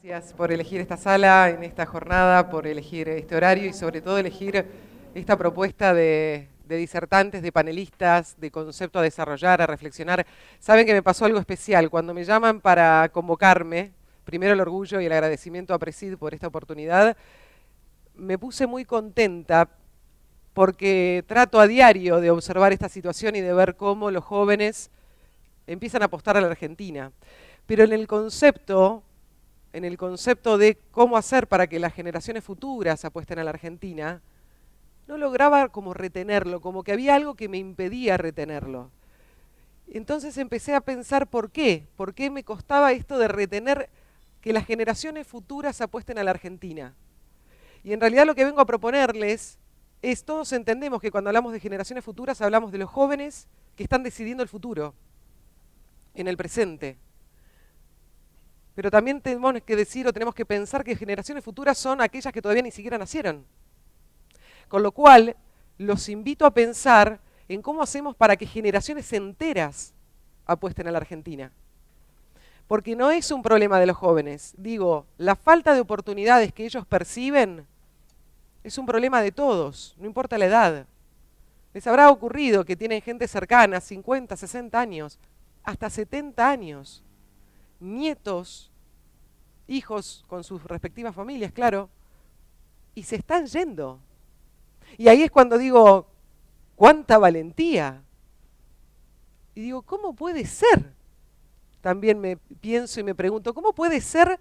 Gracias por elegir esta sala en esta jornada, por elegir este horario y sobre todo elegir esta propuesta de disertantes, de panelistas, de concepto a desarrollar, a reflexionar. Saben que me pasó algo especial. Cuando me llaman para convocarme, primero el orgullo y el agradecimiento a Presid por esta oportunidad, me puse muy contenta porque trato a diario de observar esta situación y de ver cómo los jóvenes empiezan a apostar a la Argentina. Pero en el concepto de cómo hacer para que las generaciones futuras apuesten a la Argentina, no lograba como retenerlo, como que había algo que me impedía retenerlo. Entonces empecé a pensar por qué me costaba esto de retener que las generaciones futuras apuesten a la Argentina. Y en realidad lo que vengo a proponerles es, todos entendemos que cuando hablamos de generaciones futuras hablamos de los jóvenes que están decidiendo el futuro, en el presente. Pero también tenemos que decir o tenemos que pensar que generaciones futuras son aquellas que todavía ni siquiera nacieron. Con lo cual, los invito a pensar en cómo hacemos para que generaciones enteras apuesten a la Argentina. Porque no es un problema de los jóvenes. Digo, la falta de oportunidades que ellos perciben es un problema de todos, no importa la edad. Les habrá ocurrido que tienen gente cercana, 50, 60 años, hasta 70 años, nietos, hijos con sus respectivas familias, claro, y se están yendo. Y ahí es cuando digo, ¡cuánta valentía! Y digo, ¿cómo puede ser? También me pienso y me pregunto, ¿cómo puede ser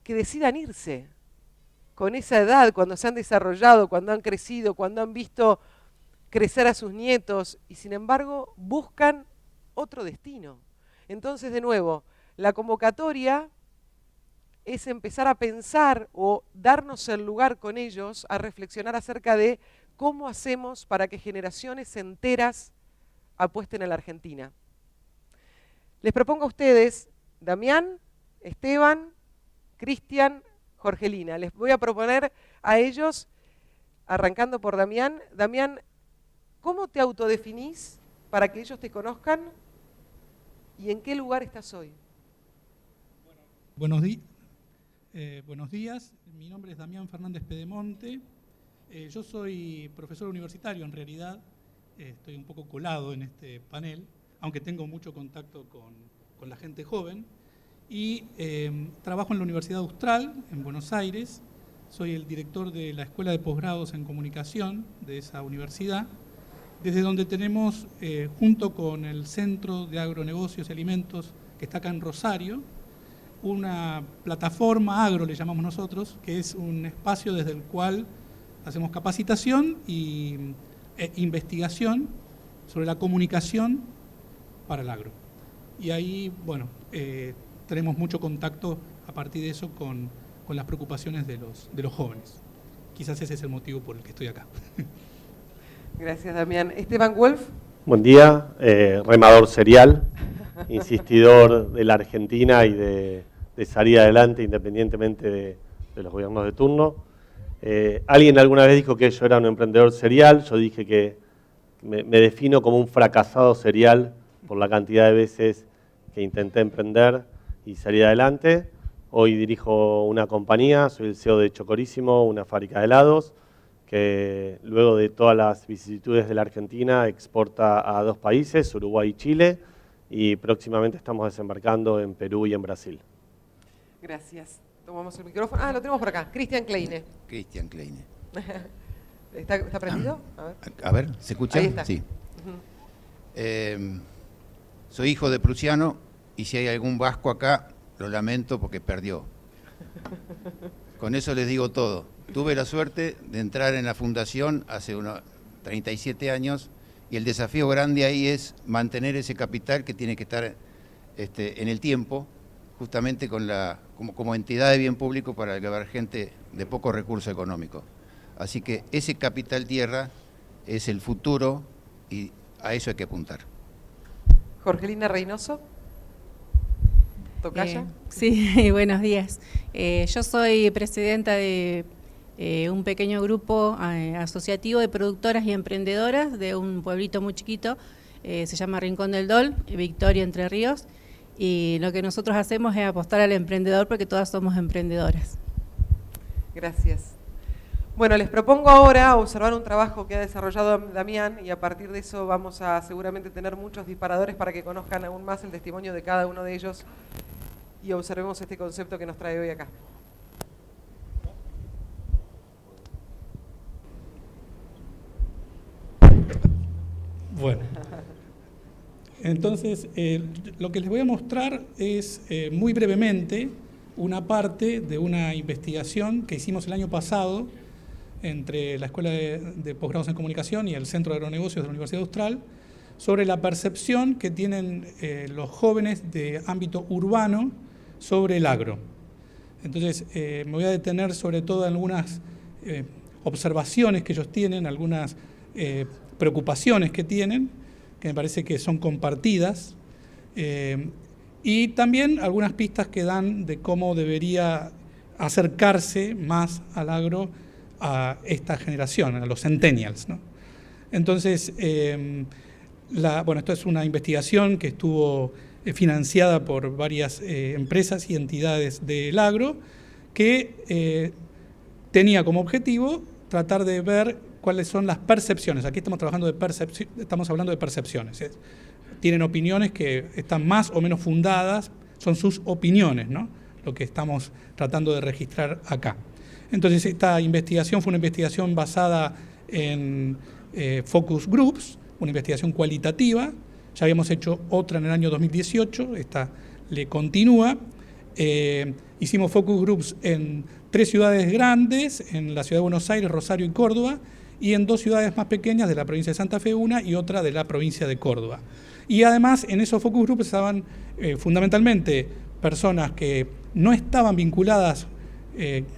que decidan irse con esa edad, cuando se han desarrollado, cuando han crecido, cuando han visto crecer a sus nietos y sin embargo buscan otro destino? Entonces, de nuevo, la convocatoria es empezar a pensar o darnos el lugar con ellos a reflexionar acerca de cómo hacemos para que generaciones enteras apuesten a la Argentina. Les propongo a ustedes, Damián, Esteban, Cristian, Jorgelina. Les voy a proponer a ellos, arrancando por Damián. Damián, ¿cómo te autodefinís para que ellos te conozcan y en qué lugar estás hoy? Buenos días, mi nombre es Damián Fernández Pedemonte. Yo soy profesor universitario en realidad, estoy un poco colado en este panel, aunque tengo mucho contacto con la gente joven. Y trabajo en la Universidad Austral, en Buenos Aires. Soy el director de la Escuela de Posgrados en Comunicación de esa universidad, desde donde tenemos, junto con el Centro de Agronegocios y Alimentos, que está acá en Rosario, una plataforma agro, le llamamos nosotros, que es un espacio desde el cual hacemos capacitación e investigación sobre la comunicación para el agro. Y ahí, bueno, tenemos mucho contacto a partir de eso con las preocupaciones de los jóvenes. Quizás ese es el motivo por el que estoy acá. Gracias, Damián. Esteban Wolf. Buen día, remador serial, insistidor de la Argentina y de salir adelante independientemente de los gobiernos de turno. Alguien alguna vez dijo que yo era un emprendedor serial, yo dije que me defino como un fracasado serial por la cantidad de veces que intenté emprender y salir adelante. Hoy dirijo una compañía, soy el CEO de Chocorísimo, una fábrica de helados, que luego de todas las vicisitudes de la Argentina exporta a 2 países, Uruguay y Chile, y próximamente estamos desembarcando en Perú y en Brasil. Gracias. Tomamos el micrófono. Ah, lo tenemos por acá. Cristian Kleine. Cristian Kleine. ¿Está prendido? A ver, ¿se escucha? Ahí está. Sí. Soy hijo de prusiano y si hay algún vasco acá, lo lamento porque perdió. Con eso les digo todo. Tuve la suerte de entrar en la fundación hace unos 37 años y el desafío grande ahí es mantener ese capital que tiene que estar en el tiempo, justamente como entidad de bien público para llevar gente de poco recurso económico. Así que ese capital tierra es el futuro y a eso hay que apuntar. Jorgelina Reynoso. ¿Tocaya? Sí, buenos días. Yo soy presidenta de un pequeño grupo asociativo de productoras y emprendedoras de un pueblito muy chiquito, se llama Rincón del Dol, Victoria, Entre Ríos. y lo que nosotros hacemos es apostar al emprendedor porque todas somos emprendedoras. Gracias. Bueno, les propongo ahora observar un trabajo que ha desarrollado Damián y a partir de eso vamos a seguramente tener muchos disparadores para que conozcan aún más el testimonio de cada uno de ellos y observemos este concepto que nos trae hoy acá. Bueno, entonces lo que les voy a mostrar es muy brevemente una parte de una investigación que hicimos el año pasado entre la Escuela de Posgrados en Comunicación y el Centro de Agronegocios de la Universidad Austral sobre la percepción que tienen los jóvenes de ámbito urbano sobre el agro. Entonces me voy a detener sobre todo en algunas observaciones que ellos tienen, algunas preocupaciones que tienen, que me parece que son compartidas, y también algunas pistas que dan de cómo debería acercarse más al agro a esta generación, a los centennials, ¿no? Entonces, bueno, esto es una investigación que estuvo financiada por varias empresas y entidades del agro, que tenía como objetivo tratar de ver cuáles son las percepciones. Aquí estamos hablando de percepciones. Tienen opiniones que están más o menos fundadas, son sus opiniones, ¿no? Lo que estamos tratando de registrar acá. Entonces, esta investigación fue una investigación basada en focus groups, una investigación cualitativa. Ya habíamos hecho otra en el año 2018, esta le continúa. Hicimos focus groups en 3 ciudades grandes, en la ciudad de Buenos Aires, Rosario y Córdoba, y en 2 ciudades más pequeñas de la provincia de Santa Fe, una y otra de la provincia de Córdoba. Y además en esos focus groups estaban fundamentalmente personas que no estaban vinculadas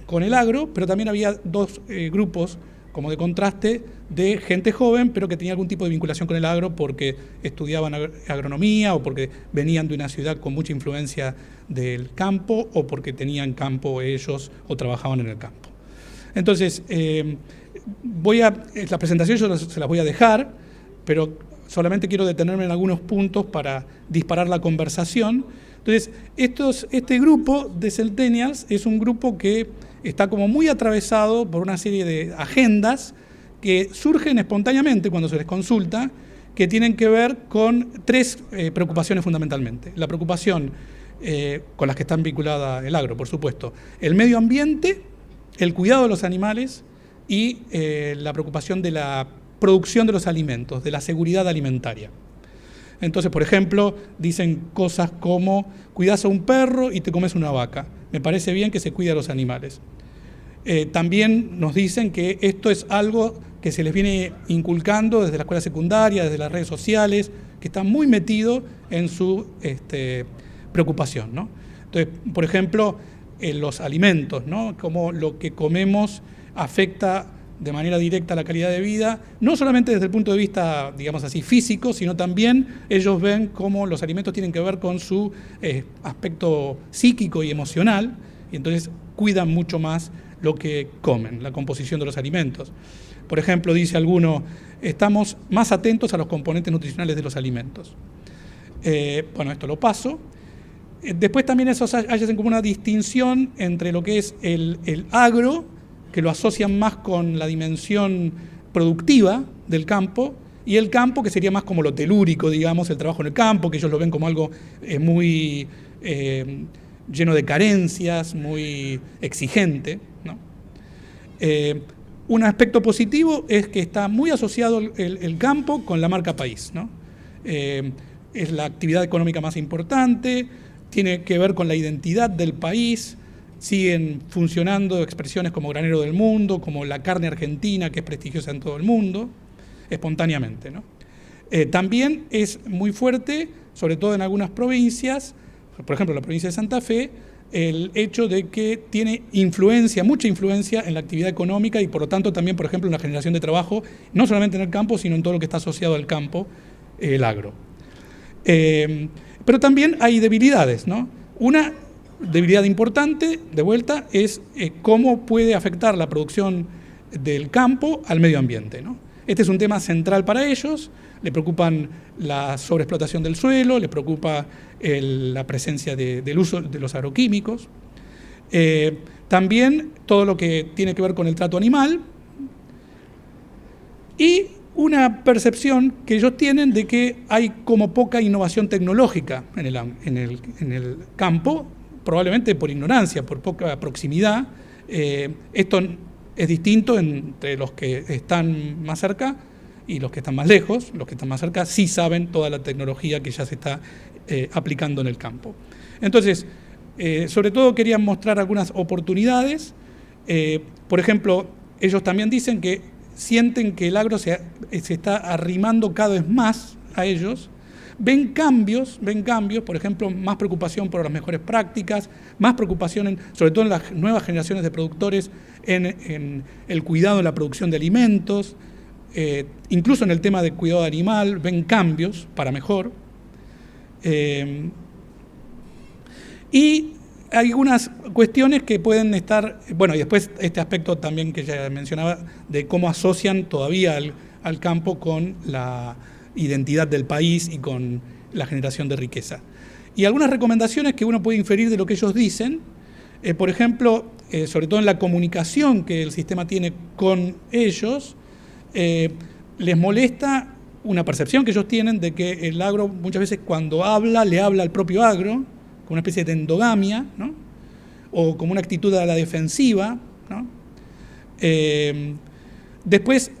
con el agro, pero también había 2 grupos como de contraste de gente joven, pero que tenía algún tipo de vinculación con el agro porque estudiaban agronomía o porque venían de una ciudad con mucha influencia del campo o porque tenían campo ellos o trabajaban en el campo. Entonces, la presentación yo se las voy a dejar, pero solamente quiero detenerme en algunos puntos para disparar la conversación. Entonces, este grupo de Centennials es un grupo que está como muy atravesado por una serie de agendas que surgen espontáneamente cuando se les consulta, que tienen que ver con 3 preocupaciones fundamentalmente. La preocupación con las que están vinculadas el agro, por supuesto, el medio ambiente, el cuidado de los animales y la preocupación de la producción de los alimentos, de la seguridad alimentaria. Entonces, por ejemplo, dicen cosas como: cuidás a un perro y te comes una vaca. Me parece bien que se cuide a los animales. También nos dicen que esto es algo que se les viene inculcando desde la escuela secundaria, desde las redes sociales, que está muy metido en su preocupación, ¿no? Entonces, por ejemplo, los alimentos, ¿no? Cómo lo que comemos afecta de manera directa la calidad de vida, no solamente desde el punto de vista, digamos así, físico, sino también ellos ven cómo los alimentos tienen que ver con su aspecto psíquico y emocional, y entonces cuidan mucho más lo que comen, la composición de los alimentos. Por ejemplo, dice alguno, estamos más atentos a los componentes nutricionales de los alimentos. Bueno, esto lo paso. Después también esos hacen como una distinción entre lo que es el agro, que lo asocian más con la dimensión productiva del campo, y el campo, que sería más como lo telúrico, digamos, el trabajo en el campo, que ellos lo ven como algo muy lleno de carencias, muy exigente, ¿no? Un aspecto positivo es que está muy asociado el campo con la marca país, ¿no? Es la actividad económica más importante, tiene que ver con la identidad del país. Siguen funcionando expresiones como granero del mundo, como la carne argentina, que es prestigiosa en todo el mundo, espontáneamente, ¿no? También es muy fuerte, sobre todo en algunas provincias, por ejemplo la provincia de Santa Fe, el hecho de que tiene influencia, mucha influencia en la actividad económica y por lo tanto también, por ejemplo, en la generación de trabajo, no solamente en el campo, sino en todo lo que está asociado al campo, el agro. Pero también hay debilidades, ¿no? Una debilidad importante, de vuelta, es cómo puede afectar la producción del campo al medio ambiente, ¿no? Este es un tema central para ellos, le preocupan la sobreexplotación del suelo, les preocupa la presencia del uso de los agroquímicos, también todo lo que tiene que ver con el trato animal y una percepción que ellos tienen de que hay como poca innovación tecnológica en el campo, probablemente por ignorancia, por poca proximidad. Esto es distinto entre los que están más cerca y los que están más lejos. Los que están más cerca sí saben toda la tecnología que ya se está aplicando en el campo. Entonces, sobre todo querían mostrar algunas oportunidades. Por ejemplo, ellos también dicen que sienten que el agro se está arrimando cada vez más a ellos. Ven cambios, por ejemplo, más preocupación por las mejores prácticas, más preocupación, sobre todo en las nuevas generaciones de productores, en el cuidado de la producción de alimentos, incluso en el tema del cuidado animal, ven cambios para mejor. Y hay algunas cuestiones que pueden estar, bueno, y después este aspecto también que ya mencionaba, de cómo asocian todavía al campo con la identidad del país y con la generación de riqueza. Y algunas recomendaciones que uno puede inferir de lo que ellos dicen, por ejemplo, sobre todo en la comunicación que el sistema tiene con ellos, les molesta una percepción que ellos tienen de que el agro muchas veces cuando habla, le habla al propio agro, como una especie de endogamia, ¿no? O como una actitud a la defensiva, ¿no? Después,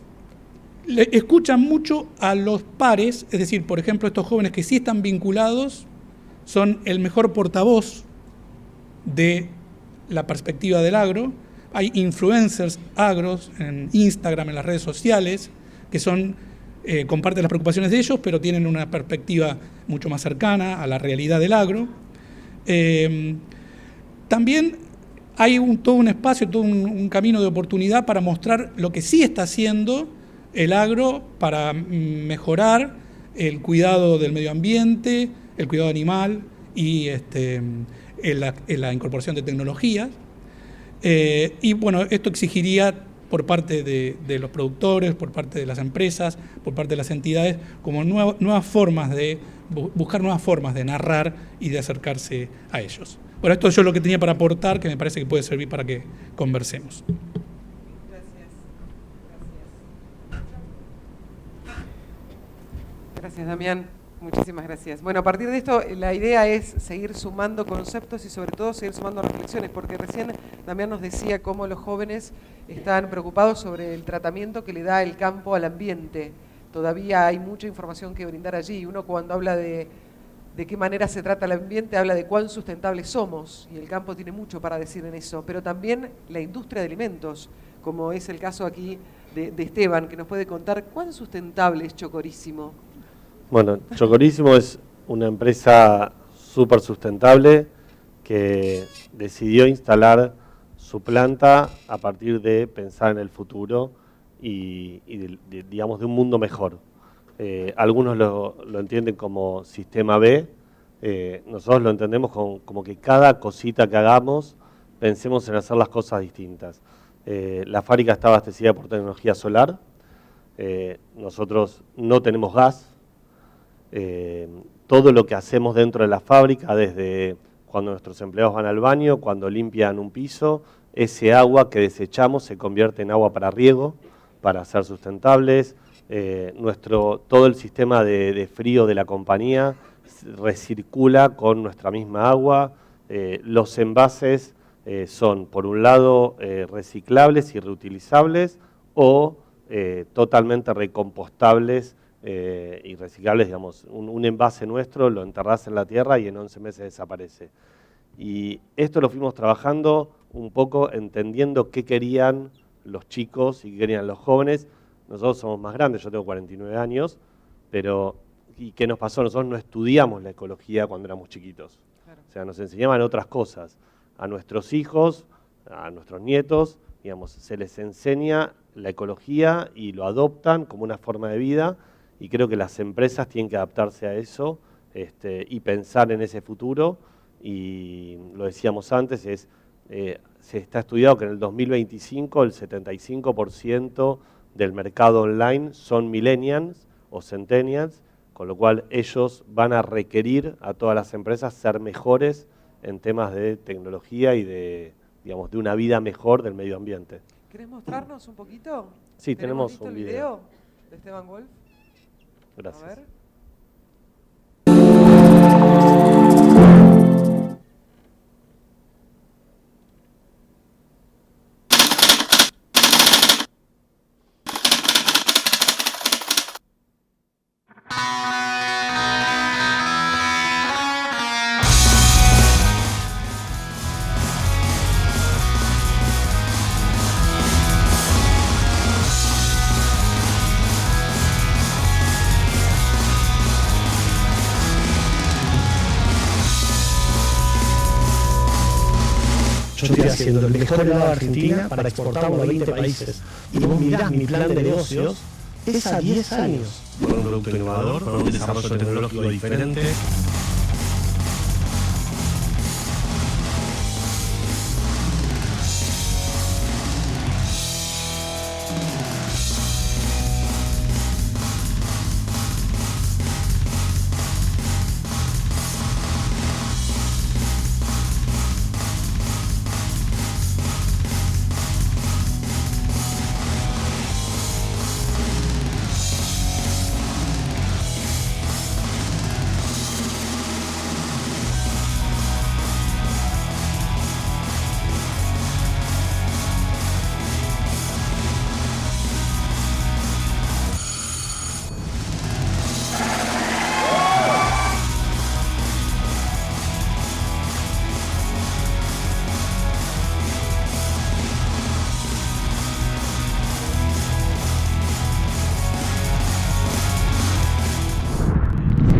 escuchan mucho a los pares, es decir, por ejemplo, estos jóvenes que sí están vinculados son el mejor portavoz de la perspectiva del agro. Hay influencers agros en Instagram, en las redes sociales, que comparten las preocupaciones de ellos, pero tienen una perspectiva mucho más cercana a la realidad del agro. También hay todo un espacio, todo un camino de oportunidad para mostrar lo que sí está haciendo el agro para mejorar el cuidado del medio ambiente, el cuidado animal y la incorporación de tecnologías. Y bueno, esto exigiría por parte de los productores, por parte de las empresas, por parte de las entidades, como nuevas formas buscar nuevas formas de narrar y de acercarse a ellos. Bueno, esto es yo lo que tenía para aportar, que me parece que puede servir para que conversemos. Gracias, Damián. Muchísimas gracias. Bueno, a partir de esto, la idea es seguir sumando conceptos y sobre todo seguir sumando reflexiones, porque recién Damián nos decía cómo los jóvenes están preocupados sobre el tratamiento que le da el campo al ambiente. Todavía hay mucha información que brindar allí. Uno cuando habla de qué manera se trata el ambiente, habla de cuán sustentables somos, y el campo tiene mucho para decir en eso, pero también la industria de alimentos, como es el caso aquí de Esteban, que nos puede contar cuán sustentable es Chocorísimo. Bueno, Chocorísimo es una empresa súper sustentable que decidió instalar su planta a partir de pensar en el futuro y digamos, de un mundo mejor. Algunos lo entienden como sistema B, nosotros lo entendemos como que cada cosita que hagamos pensemos en hacer las cosas distintas. La fábrica está abastecida por tecnología solar, nosotros no tenemos gas. Todo lo que hacemos dentro de la fábrica, desde cuando nuestros empleados van al baño, cuando limpian un piso, ese agua que desechamos se convierte en agua para riego, para ser sustentables. Todo el sistema de frío de la compañía recircula con nuestra misma agua. Los envases son, por un lado, reciclables y reutilizables o totalmente recompostables y reciclables. Digamos, un envase nuestro lo enterrás en la tierra y en 11 meses desaparece. Y esto lo fuimos trabajando un poco entendiendo qué querían los chicos y qué querían los jóvenes. Nosotros somos más grandes, yo tengo 49 años, ¿y qué nos pasó? Nosotros no estudiamos la ecología cuando éramos chiquitos. Claro. O sea, nos enseñaban otras cosas. A nuestros hijos, a nuestros nietos, digamos, se les enseña la ecología y lo adoptan como una forma de vida, y creo que las empresas tienen que adaptarse a eso y pensar en ese futuro. Y lo decíamos antes, se está estudiado que en el 2025 el 75% del mercado online son millennials o centennials, con lo cual ellos van a requerir a todas las empresas ser mejores en temas de tecnología y de, digamos, de una vida mejor del medio ambiente. ¿Querés mostrarnos un poquito? Sí, tenemos listo un el video. video de Esteban Wolf? Gracias. A ver. Yo estoy haciendo el mejor helado de Argentina para exportarlo a 20 países. Y vos mirás mi plan de negocios, es a 10 años. Por un producto innovador, por un desarrollo tecnológico diferente.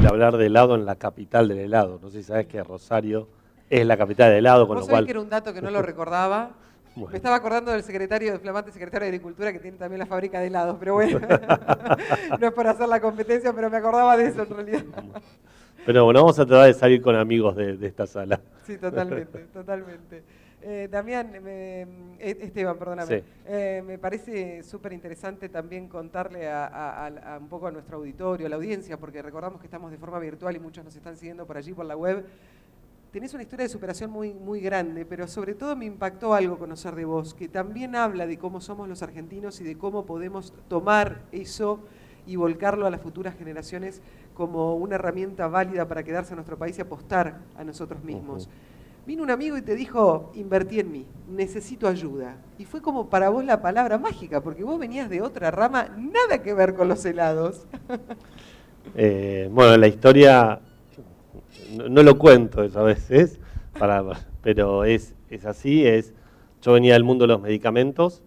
Hablar de helado en la capital del helado. No sé si sabes que Rosario es la capital del helado, con ¿Vos lo sabés cual... que era un dato que no lo recordaba? Bueno. Me estaba acordando del flamante secretario de Agricultura, que tiene también la fábrica de helados, pero bueno, no es por hacer la competencia, pero me acordaba de eso en realidad. Pero bueno, vamos a tratar de salir con amigos de esta sala. Sí, totalmente, totalmente. Damián, Esteban, perdóname. Sí. Me parece súper interesante también contarle a un poco a nuestro auditorio, a la audiencia, porque recordamos que estamos de forma virtual y muchos nos están siguiendo por allí, por la web. Tenés una historia de superación muy, muy grande, pero sobre todo me impactó algo conocer de vos, que también habla de cómo somos los argentinos y de cómo podemos tomar eso y volcarlo a las futuras generaciones como una herramienta válida para quedarse en nuestro país y apostar a nosotros mismos. Vino un amigo y te dijo, invertí en mí, necesito ayuda. Y fue como para vos la palabra mágica, porque vos venías de otra rama, nada que ver con los helados. Bueno, la historia, no lo cuento eso a veces, pero es así, yo venía del mundo de los medicamentos,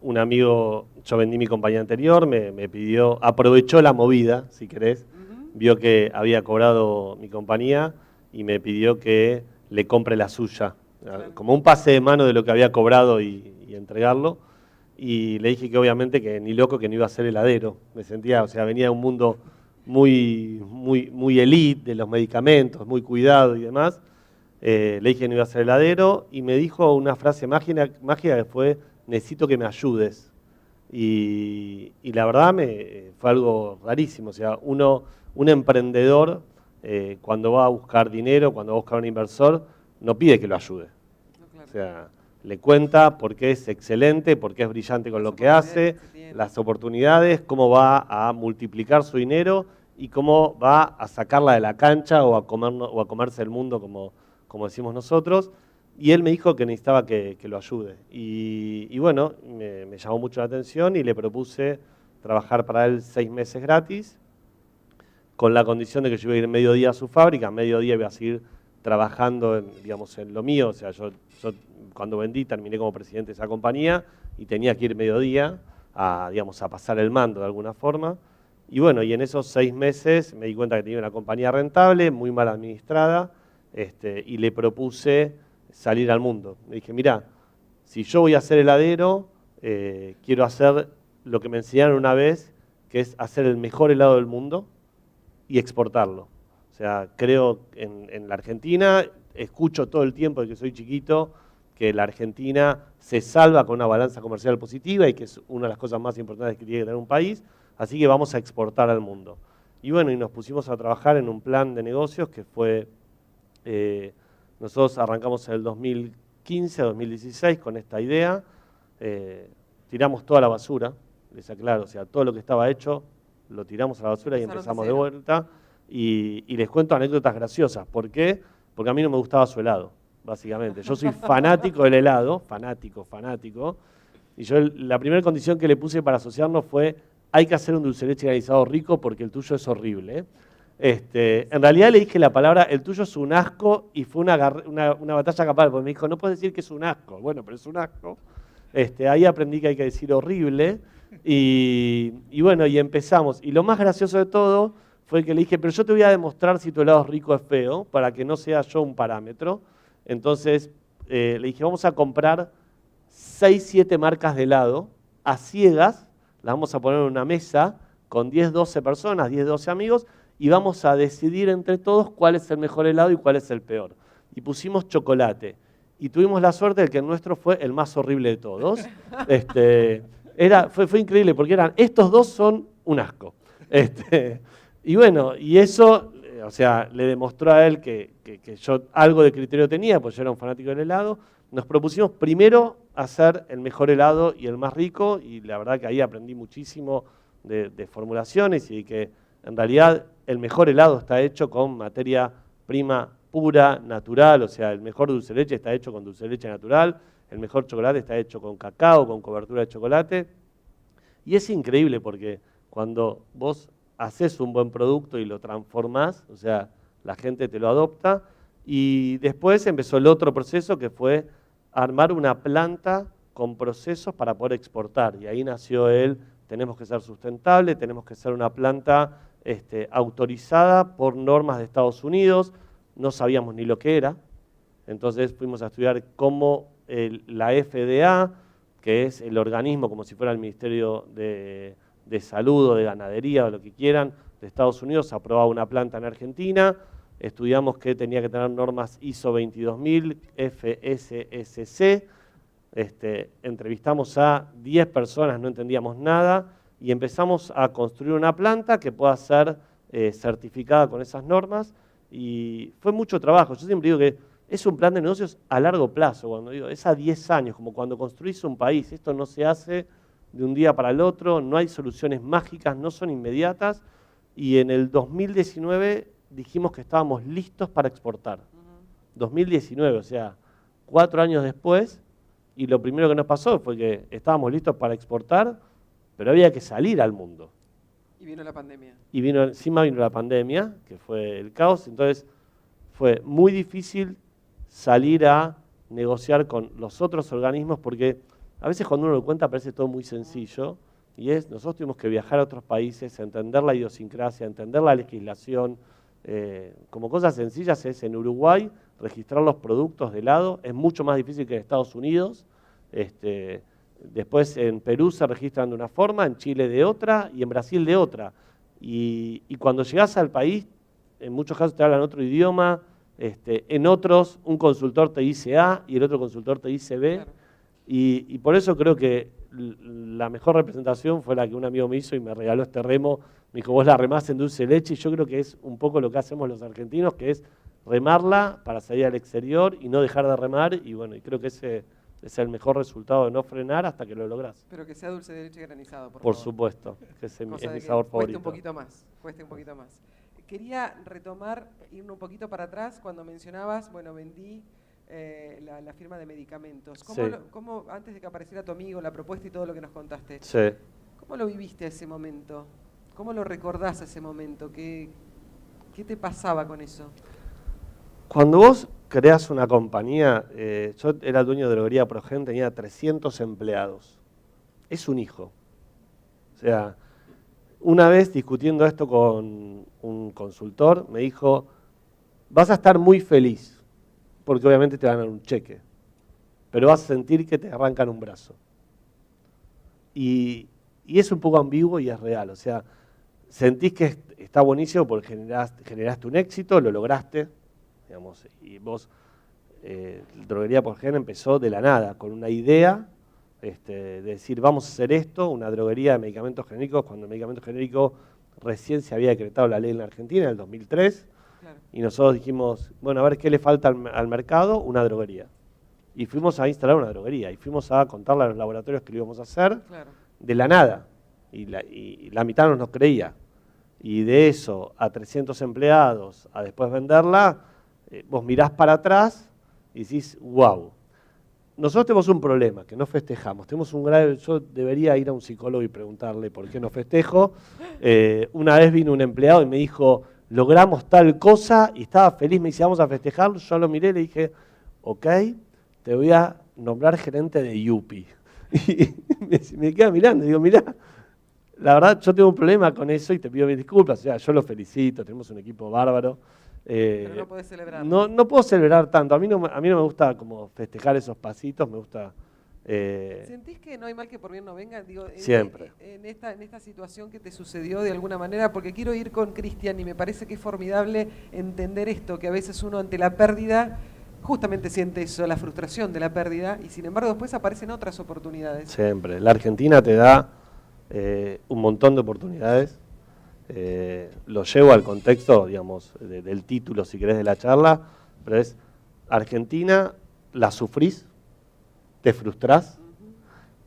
un amigo, yo vendí mi compañía anterior, me pidió, aprovechó la movida, si querés, vio que había cobrado mi compañía, y me pidió que le compre la suya, como un pase de mano de lo que había cobrado y entregarlo. Y le dije que obviamente que ni loco que no iba a ser heladero. Me sentía, o sea, venía de un mundo muy elite de los medicamentos, muy cuidado y demás. Le dije que no iba a ser heladero y me dijo una frase mágica que fue, necesito que me ayudes. Y la verdad fue algo rarísimo. O sea, un emprendedor... cuando va a buscar dinero, cuando va a buscar un inversor, no pide que lo ayude. No, claro. O sea, le cuenta por qué es excelente, por qué es brillante con lo que hace, las oportunidades, cómo va a multiplicar su dinero y cómo va a sacarla de la cancha o a comerse el mundo, como decimos nosotros. Y él me dijo que necesitaba que lo ayude. Y bueno, me llamó mucho la atención y le propuse trabajar para él 6 meses gratis, con la condición de que yo iba a ir mediodía a su fábrica, mediodía iba a seguir trabajando en lo mío, o sea, yo cuando vendí terminé como presidente de esa compañía y tenía que ir mediodía a pasar el mando de alguna forma. Y bueno, y en esos 6 meses me di cuenta que tenía una compañía rentable, muy mal administrada, y le propuse salir al mundo. Le dije, mirá, si yo voy a ser heladero, quiero hacer lo que me enseñaron una vez, que es hacer el mejor helado del mundo, y exportarlo. O sea, creo en la Argentina, escucho todo el tiempo desde que soy chiquito que la Argentina se salva con una balanza comercial positiva y que es una de las cosas más importantes que tiene que tener un país, así que vamos a exportar al mundo. Y bueno, y nos pusimos a trabajar en un plan de negocios que fue, nosotros arrancamos en el 2015, 2016 con esta idea, tiramos toda la basura, les aclaro, o sea, todo lo que estaba hecho lo tiramos a la basura y empezamos de vuelta. Y les cuento anécdotas graciosas. ¿Por qué? Porque a mí no me gustaba su helado, básicamente. Yo soy fanático del helado, fanático. Y yo la primera condición que le puse para asociarnos fue, hay que hacer un dulce de leche granizado rico porque el tuyo es horrible. En realidad le dije la palabra, el tuyo es un asco, y fue una batalla campal, porque me dijo, no puedes decir que es un asco. Bueno, pero es un asco. Ahí aprendí que hay que decir horrible. Y bueno, y empezamos. Y lo más gracioso de todo fue que le dije, pero yo te voy a demostrar si tu helado es rico o es feo, para que no sea yo un parámetro. Entonces le dije, vamos a comprar 6, 7 marcas de helado a ciegas, las vamos a poner en una mesa con 10, 12 personas, 10, 12 amigos, y vamos a decidir entre todos cuál es el mejor helado y cuál es el peor. Y pusimos chocolate. Y tuvimos la suerte de que el nuestro fue el más horrible de todos. Fue increíble porque estos dos son un asco. Y bueno, y eso, o sea, le demostró a él que yo algo de criterio tenía, pues yo era un fanático del helado. Nos propusimos primero hacer el mejor helado y el más rico, y la verdad que ahí aprendí muchísimo de formulaciones y que en realidad el mejor helado está hecho con materia prima pura, natural, o sea, el mejor dulce de leche está hecho con dulce de leche natural, el mejor chocolate está hecho con cacao, con cobertura de chocolate. Y es increíble porque cuando vos haces un buen producto y lo transformás, o sea, la gente te lo adopta. Y después empezó el otro proceso que fue armar una planta con procesos para poder exportar. Y ahí nació tenemos que ser sustentable, tenemos que ser una planta autorizada por normas de Estados Unidos. No sabíamos ni lo que era. Entonces fuimos a estudiar cómo la FDA, que es el organismo como si fuera el Ministerio de Salud o de Ganadería o lo que quieran, de Estados Unidos, aprobaba una planta en Argentina. Estudiamos que tenía que tener normas ISO 22000, FSSC. Entrevistamos a 10 personas, no entendíamos nada, y empezamos a construir una planta que pueda ser certificada con esas normas. Y fue mucho trabajo. Yo siempre digo que es un plan de negocios a largo plazo, cuando digo, es a 10 años, como cuando construís un país. Esto no se hace de un día para el otro, no hay soluciones mágicas, no son inmediatas. Y en el 2019 dijimos que estábamos listos para exportar. 2019, o sea, 4 años después, y lo primero que nos pasó fue que estábamos listos para exportar, pero había que salir al mundo. Y vino la pandemia. Y encima vino la pandemia, que fue el caos. Entonces fue muy difícil salir a negociar con los otros organismos, porque a veces cuando uno lo cuenta parece todo muy sencillo, y nosotros tuvimos que viajar a otros países, entender la idiosincrasia, entender la legislación. Como cosas sencillas es en Uruguay registrar los productos de helado, es mucho más difícil que en Estados Unidos. Después en Perú se registran de una forma, en Chile de otra y en Brasil de otra. Y cuando llegás al país, en muchos casos te hablan otro idioma, en otros un consultor te dice A y el otro consultor te dice B. Claro. Y por eso creo que la mejor representación fue la que un amigo me hizo y me regaló este remo. Me dijo, vos la remás en dulce de leche, y yo creo que es un poco lo que hacemos los argentinos, que es remarla para salir al exterior y no dejar de remar. Y bueno, y creo que ese es el mejor resultado de no frenar hasta que lo lográs. Pero que sea dulce de leche granizado, por favor. Por supuesto, que es mi sabor favorito. Cueste un poquito más. Quería retomar, ir un poquito para atrás, cuando mencionabas, bueno, vendí la firma de medicamentos. ¿Cómo, antes de que apareciera tu amigo, la propuesta y todo lo que nos contaste, cómo lo viviste ese momento? ¿Cómo lo recordás ese momento? ¿Qué te pasaba con eso? Cuando vos creás una compañía, yo era dueño de droguería Progen, tenía 300 empleados. Es un hijo. O sea, una vez discutiendo esto con un consultor, me dijo, vas a estar muy feliz, porque obviamente te van a dar un cheque, pero vas a sentir que te arrancan un brazo. Y es un poco ambiguo y es real. O sea, sentís que está buenísimo porque generaste un éxito, lo lograste, digamos, y vos Droguería por Gen empezó de la nada, con una idea de decir, vamos a hacer esto, una droguería de medicamentos genéricos, cuando el medicamento genérico recién se había decretado la ley en la Argentina, en el 2003, Claro. y nosotros dijimos, bueno, a ver qué le falta al mercado, una droguería. Y fuimos a instalar una droguería, y fuimos a contarle a los laboratorios que lo íbamos a hacer, Claro. de la nada, y la mitad no nos creía. Y de eso a 300 empleados, a después venderla, vos mirás para atrás y decís, wow. Nosotros tenemos un problema, que no festejamos. Tenemos un grave, yo debería ir a un psicólogo y preguntarle por qué no festejo. Una vez vino un empleado y me dijo, logramos tal cosa, y estaba feliz, me dice, vamos a festejarlo. Yo lo miré y le dije, ok, te voy a nombrar gerente de Yupi. Y me queda mirando y digo, mirá, la verdad yo tengo un problema con eso y te pido mis disculpas. O sea, yo lo felicito, tenemos un equipo bárbaro. Pero no podés celebrar. No puedo celebrar tanto. A mí no me gusta como festejar esos pasitos, me gusta... ¿Sentís que no hay mal que por bien no venga? Digo, Siempre. En esta situación que te sucedió de alguna manera, porque quiero ir con Cristian y me parece que es formidable entender esto, que a veces uno ante la pérdida justamente siente eso, la frustración de la pérdida, y sin embargo después aparecen otras oportunidades. Siempre. La Argentina te da un montón de oportunidades. Lo llevo al contexto, digamos, del título, si querés, de la charla, pero es Argentina, la sufrís, te frustrás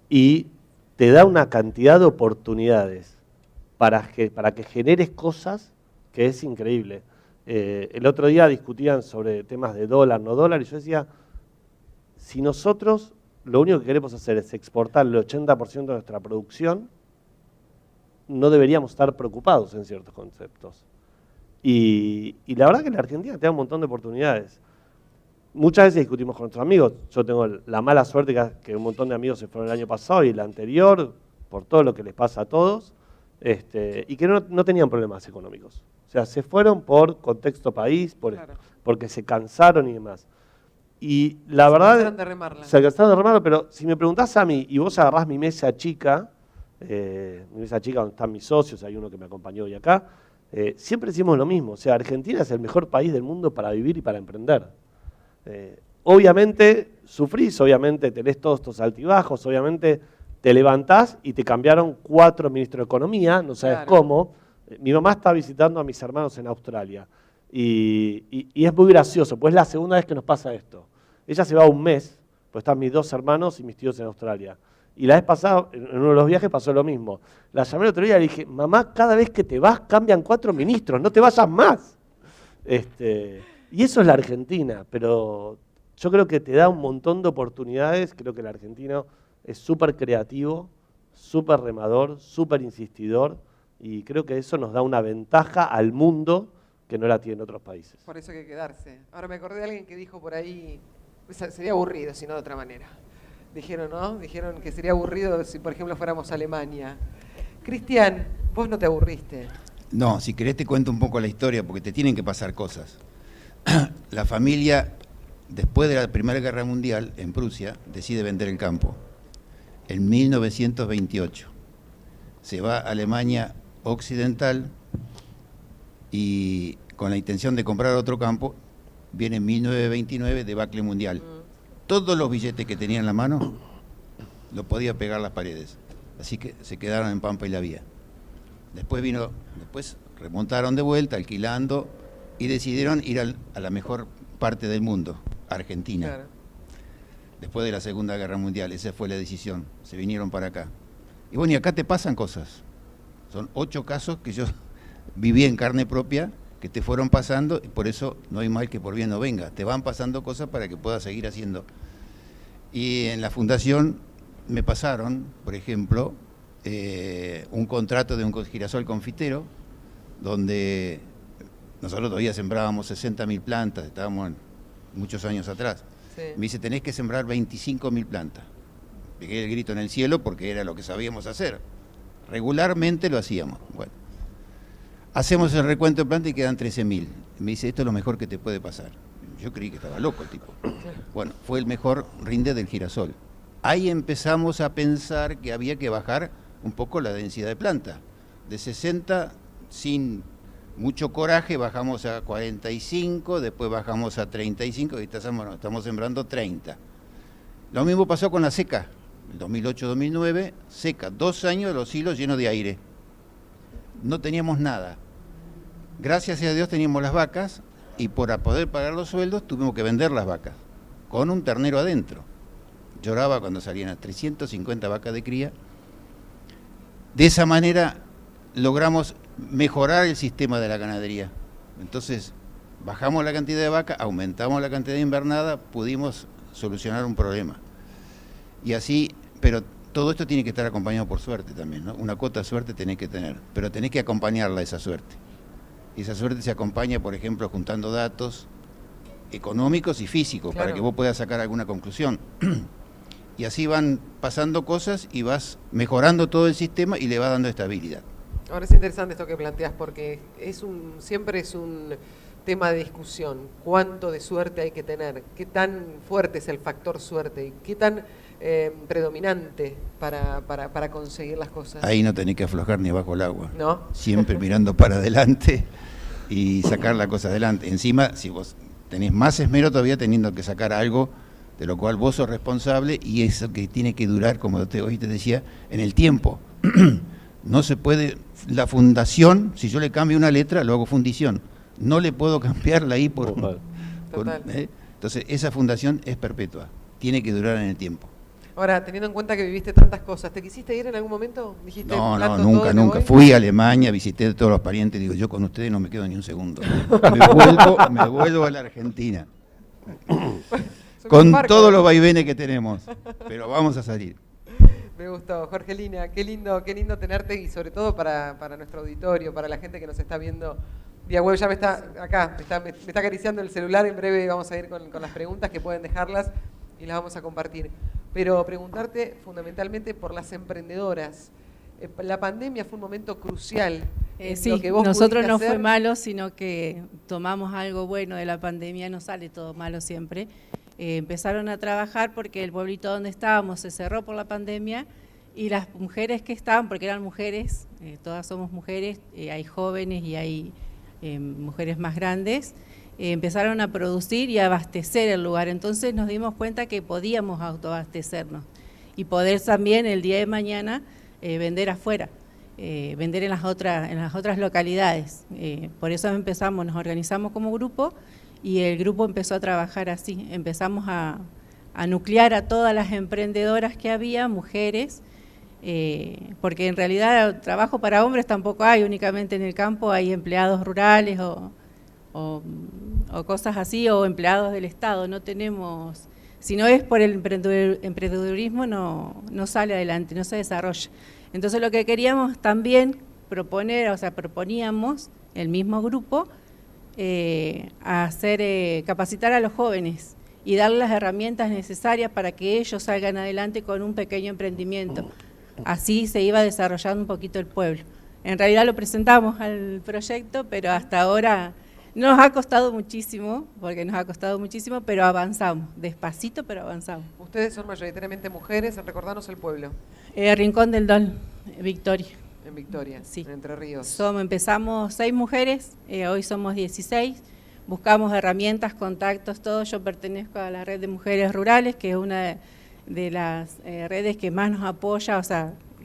y te da una cantidad de oportunidades para que generes cosas que es increíble. El otro día discutían sobre temas de dólar, no dólar, y yo decía, si nosotros lo único que queremos hacer es exportar el 80% de nuestra producción, no deberíamos estar preocupados en ciertos conceptos. Y la verdad que la Argentina te da un montón de oportunidades. Muchas veces discutimos con nuestros amigos. Yo tengo la mala suerte que un montón de amigos se fueron el año pasado y el anterior, por todo lo que les pasa a todos, y que no tenían problemas económicos. O sea, se fueron por contexto país, Claro. porque se cansaron y demás. Y la verdad... cansaron de remarla. Se cansaron de remarla, pero si me preguntás a mí y vos agarrás mi mesa chica, donde están mis socios, hay uno que me acompañó hoy acá, siempre decimos lo mismo, o sea, Argentina es el mejor país del mundo para vivir y para emprender. Obviamente sufrís, obviamente tenés todos estos altibajos, obviamente te levantás y te cambiaron 4 ministros de Economía, no sabes Claro. cómo. Mi mamá está visitando a mis hermanos en Australia y es muy gracioso, pues es la segunda vez que nos pasa esto. Ella se va un mes, pues están mis 2 hermanos y mis tíos en Australia. Y la vez pasada, en uno de los viajes pasó lo mismo. La llamé el otro día y le dije, mamá, cada vez que te vas cambian 4 ministros, no te vayas más. Y eso es la Argentina, pero yo creo que te da un montón de oportunidades. Creo que el argentino es súper creativo, súper remador, súper insistidor, y creo que eso nos da una ventaja al mundo que no la tienen otros países. Por eso hay que quedarse. Ahora me acordé de alguien que dijo por ahí, sería aburrido si no de otra manera. Dijeron, ¿no? Dijeron que sería aburrido si, por ejemplo, fuéramos a Alemania. Cristian, vos no te aburriste. No, si querés te cuento un poco la historia, porque te tienen que pasar cosas. La familia, después de la Primera Guerra Mundial, en Prusia, decide vender el campo. En 1928. Se va a Alemania Occidental y con la intención de comprar otro campo, viene en 1929 debacle mundial. Todos los billetes que tenía en la mano lo podía pegar las paredes. Así que se quedaron en Pampa y la Vía. Después remontaron de vuelta, alquilando, y decidieron ir a la mejor parte del mundo, Argentina. Claro. Después de la Segunda Guerra Mundial, esa fue la decisión. Se vinieron para acá. Y bueno, y acá te pasan cosas. Son 8 casos que yo viví en carne propia, que te fueron pasando, y por eso no hay mal que por bien no venga. Te van pasando cosas para que puedas seguir haciendo. Y en la fundación me pasaron, por ejemplo, un contrato de un girasol confitero, donde nosotros todavía sembrábamos 60.000 plantas, estábamos muchos años atrás. Sí. Me dice, tenés que sembrar 25.000 plantas. Pegué el grito en el cielo porque era lo que sabíamos hacer. Regularmente lo hacíamos. Bueno. Hacemos el recuento de plantas y quedan 13.000. Me dice, esto es lo mejor que te puede pasar. Yo creí que estaba loco el tipo. Bueno, fue el mejor rinde del girasol. Ahí empezamos a pensar que había que bajar un poco la densidad de planta. De 60 sin mucho coraje, bajamos a 45, después bajamos a 35 y estamos sembrando 30. Lo mismo pasó con la seca, el 2008-2009, seca, 2 años los hilos llenos de aire. No teníamos nada. Gracias a Dios teníamos las vacas y para poder pagar los sueldos tuvimos que vender las vacas, con un ternero adentro. Lloraba cuando salían a 350 vacas de cría. De esa manera logramos mejorar el sistema de la ganadería. Entonces, bajamos la cantidad de vacas, aumentamos la cantidad de invernada, pudimos solucionar un problema. Y así, pero todo esto tiene que estar acompañado por suerte también, ¿no? Una cuota de suerte tenés que tener, pero tenés que acompañarla esa suerte. Y esa suerte se acompaña, por ejemplo, juntando datos económicos y físicos, claro, para que vos puedas sacar alguna conclusión. Y así van pasando cosas y vas mejorando todo el sistema y le vas dando estabilidad. Ahora es interesante esto que planteas porque siempre es un tema de discusión. ¿Cuánto de suerte hay que tener? ¿Qué tan fuerte es el factor suerte? ¿Y qué tan predominante para conseguir las cosas? Ahí no tenés que aflojar ni bajo el agua. ¿No? Siempre mirando para adelante y sacar la cosa adelante. Encima, si vos tenés más esmero todavía teniendo que sacar algo de lo cual vos sos responsable y eso que tiene que durar, como hoy te decía, en el tiempo. No se puede, la fundación, si yo le cambio una letra, lo hago fundición. No le puedo cambiar la I por... Entonces, esa fundación es perpetua, tiene que durar en el tiempo. Ahora, teniendo en cuenta que viviste tantas cosas, ¿te quisiste ir en algún momento? ¿Dijiste, No, nunca. Nunca. Fui a Alemania, visité a todos los parientes, digo, yo con ustedes no me quedo ni un segundo. Me vuelvo a la Argentina. Con todos los vaivenes que tenemos, pero vamos a salir. Me gustó, Jorgelina, qué lindo tenerte y sobre todo para nuestro auditorio, para la gente que nos está viendo vía web. Ya me está acariciando el celular, en breve vamos a ir con las preguntas que pueden dejarlas y las vamos a compartir. Pero preguntarte fundamentalmente por las emprendedoras. La pandemia fue un momento crucial. Sí, lo que vos nosotros no hacer. fue malo, sino que tomamos algo bueno de la pandemia, no sale todo malo siempre. Empezaron a trabajar porque el pueblito donde estábamos se cerró por la pandemia y las mujeres que estaban, porque eran mujeres, todas somos mujeres, hay jóvenes y hay mujeres más grandes, empezaron a producir y a abastecer el lugar. Entonces nos dimos cuenta que podíamos autoabastecernos y poder también el día de mañana vender afuera, vender en las otras localidades. Por eso nos organizamos como grupo. Y el grupo empezó a trabajar así, empezamos a nuclear a todas las emprendedoras que había, mujeres, porque en realidad trabajo para hombres tampoco hay, únicamente en el campo hay empleados rurales o cosas así, o empleados del Estado, no tenemos, si no es por el emprendedurismo no sale adelante, no se desarrolla. Entonces lo que queríamos también proponíamos el mismo grupo, capacitar a los jóvenes y darles las herramientas necesarias para que ellos salgan adelante con un pequeño emprendimiento. Así se iba desarrollando un poquito el pueblo. En realidad lo presentamos al proyecto, pero hasta ahora nos ha costado muchísimo, pero avanzamos, despacito, pero avanzamos. Ustedes son mayoritariamente mujeres, recordanos el pueblo. Rincón del Dol, Victoria. En Victoria, sí. En Entre Ríos. Empezamos 6 mujeres, hoy somos 16, buscamos herramientas, contactos, todo. Yo pertenezco a la Red de Mujeres Rurales, que es una de las redes que más nos apoya,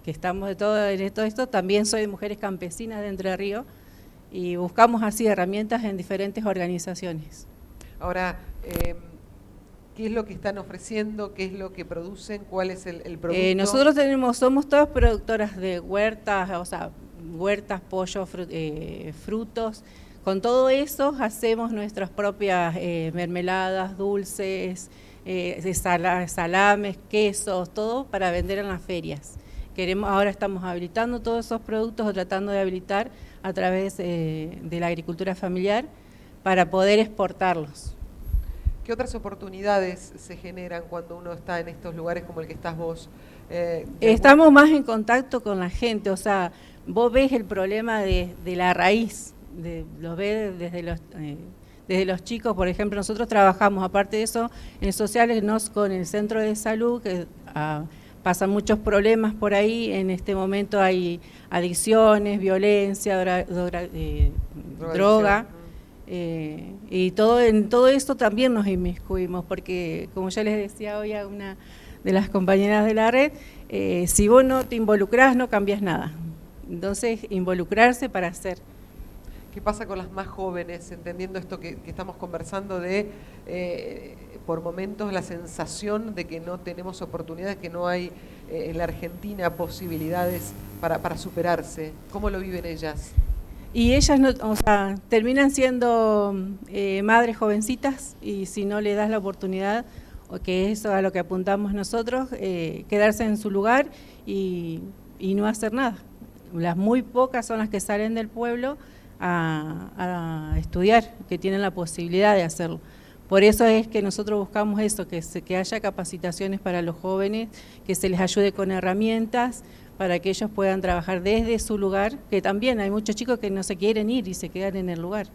que estamos en todo esto. También soy de Mujeres Campesinas de Entre Ríos y buscamos así herramientas en diferentes organizaciones. Ahora, ¿qué es lo que están ofreciendo? ¿Qué es lo que producen? ¿Cuál es el producto? Nosotros somos todas productoras de huertas, huertas, pollo, frutos. Con todo eso hacemos nuestras propias mermeladas, dulces, salames, quesos, todo para vender en las ferias. Ahora estamos habilitando todos esos productos o tratando de habilitar a través de la agricultura familiar para poder exportarlos. ¿Qué otras oportunidades se generan cuando uno está en estos lugares como el que estás vos? Estamos más en contacto con la gente, vos ves el problema de la raíz, lo ves desde los chicos. Por ejemplo, nosotros trabajamos, aparte de eso, en sociales con el centro de salud, pasan muchos problemas por ahí. En este momento hay adicciones, violencia, droga. Y en todo esto también nos inmiscuimos, porque como ya les decía hoy a una de las compañeras de la red, si vos no te involucrás no cambias nada. Entonces, involucrarse para hacer. ¿Qué pasa con las más jóvenes, entendiendo esto que estamos conversando de, por momentos, la sensación de que no tenemos oportunidades, que no hay en la Argentina posibilidades para superarse? ¿Cómo lo viven ellas? Y ellas no, o sea, terminan siendo madres jovencitas, y si no le das la oportunidad, o que eso a lo que apuntamos nosotros, quedarse en su lugar y no hacer nada. Las muy pocas son las que salen del pueblo a estudiar, que tienen la posibilidad de hacerlo. Por eso es que nosotros buscamos eso, que haya capacitaciones para los jóvenes, que se les ayude con herramientas, para que ellos puedan trabajar desde su lugar, que también hay muchos chicos que no se quieren ir y se quedan en el lugar,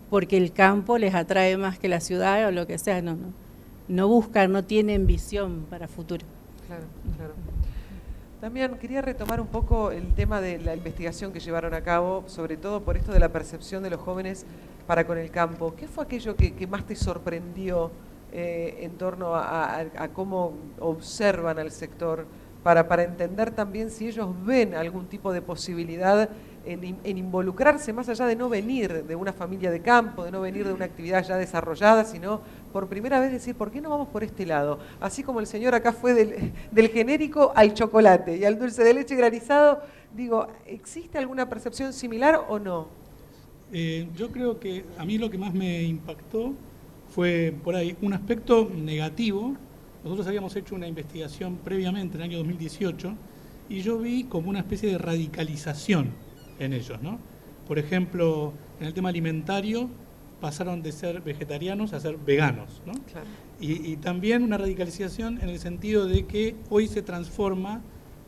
porque el campo les atrae más que la ciudad o lo que sea, no buscan, no tienen visión para futuro. Claro, claro. También quería retomar un poco el tema de la investigación que llevaron a cabo, sobre todo por esto de la percepción de los jóvenes para con el campo. ¿Qué fue aquello que más te sorprendió en torno a cómo observan al sector? Para entender también si ellos ven algún tipo de posibilidad en involucrarse, más allá de no venir de una familia de campo, de no venir de una actividad ya desarrollada, sino por primera vez decir, ¿por qué no vamos por este lado? Así como el señor acá fue del genérico al chocolate y al dulce de leche granizado, digo, ¿existe alguna percepción similar o no? Yo creo que a mí lo que más me impactó fue por ahí un aspecto negativo. Nosotros habíamos hecho una investigación previamente en el año 2018 y yo vi como una especie de radicalización en ellos, ¿no? Por ejemplo, en el tema alimentario pasaron de ser vegetarianos a ser veganos, ¿no? Claro. Y también una radicalización en el sentido de que hoy se transforma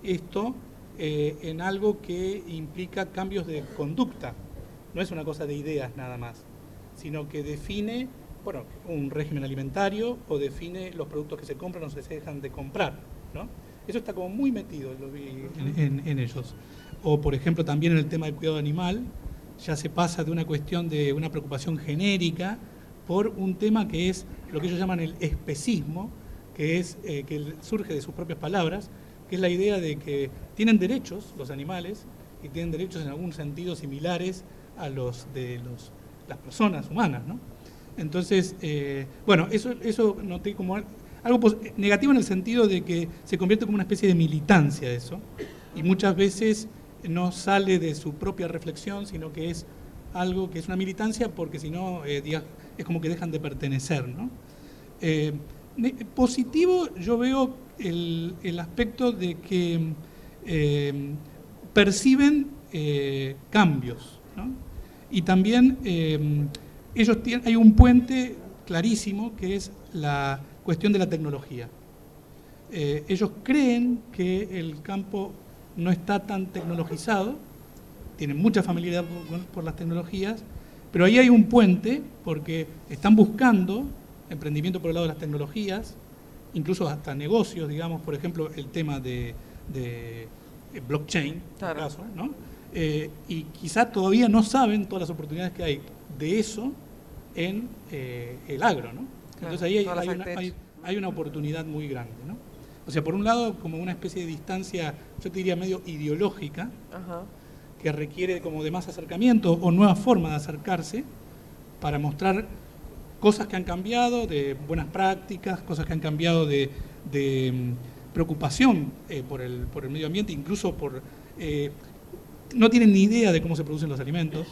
esto en algo que implica cambios de conducta. No es una cosa de ideas nada más, sino que define un régimen alimentario o define los productos que se compran o se dejan de comprar, ¿no? Eso está como muy metido, lo vi en ellos. O, por ejemplo, también en el tema del cuidado animal, ya se pasa de una cuestión de una preocupación genérica por un tema que es lo que ellos llaman el especismo, que es que surge de sus propias palabras, que es la idea de que tienen derechos los animales y tienen derechos en algún sentido similares a los de las personas humanas, ¿no? Entonces, eso noté como algo negativo en el sentido de que se convierte como una especie de militancia eso, y muchas veces no sale de su propia reflexión, sino que es algo que es una militancia porque si no, es como que dejan de pertenecer, ¿no? Positivo yo veo el aspecto de que perciben cambios, ¿no? Y también hay un puente clarísimo que es la cuestión de la tecnología. Ellos creen que el campo no está tan tecnologizado, tienen mucha familiaridad por las tecnologías, pero ahí hay un puente porque están buscando emprendimiento por el lado de las tecnologías, incluso hasta negocios, digamos, por ejemplo, el tema de blockchain, claro, en caso, ¿no? Y quizá todavía no saben todas las oportunidades que hay de eso en el agro, ¿no? Claro, entonces ahí hay una oportunidad muy grande, ¿no? O sea, por un lado, como una especie de distancia, yo te diría medio ideológica, Ajá, que requiere como de más acercamiento o nuevas formas de acercarse para mostrar cosas que han cambiado, de buenas prácticas, cosas que han cambiado de preocupación por el medio ambiente, incluso no tienen ni idea de cómo se producen los alimentos.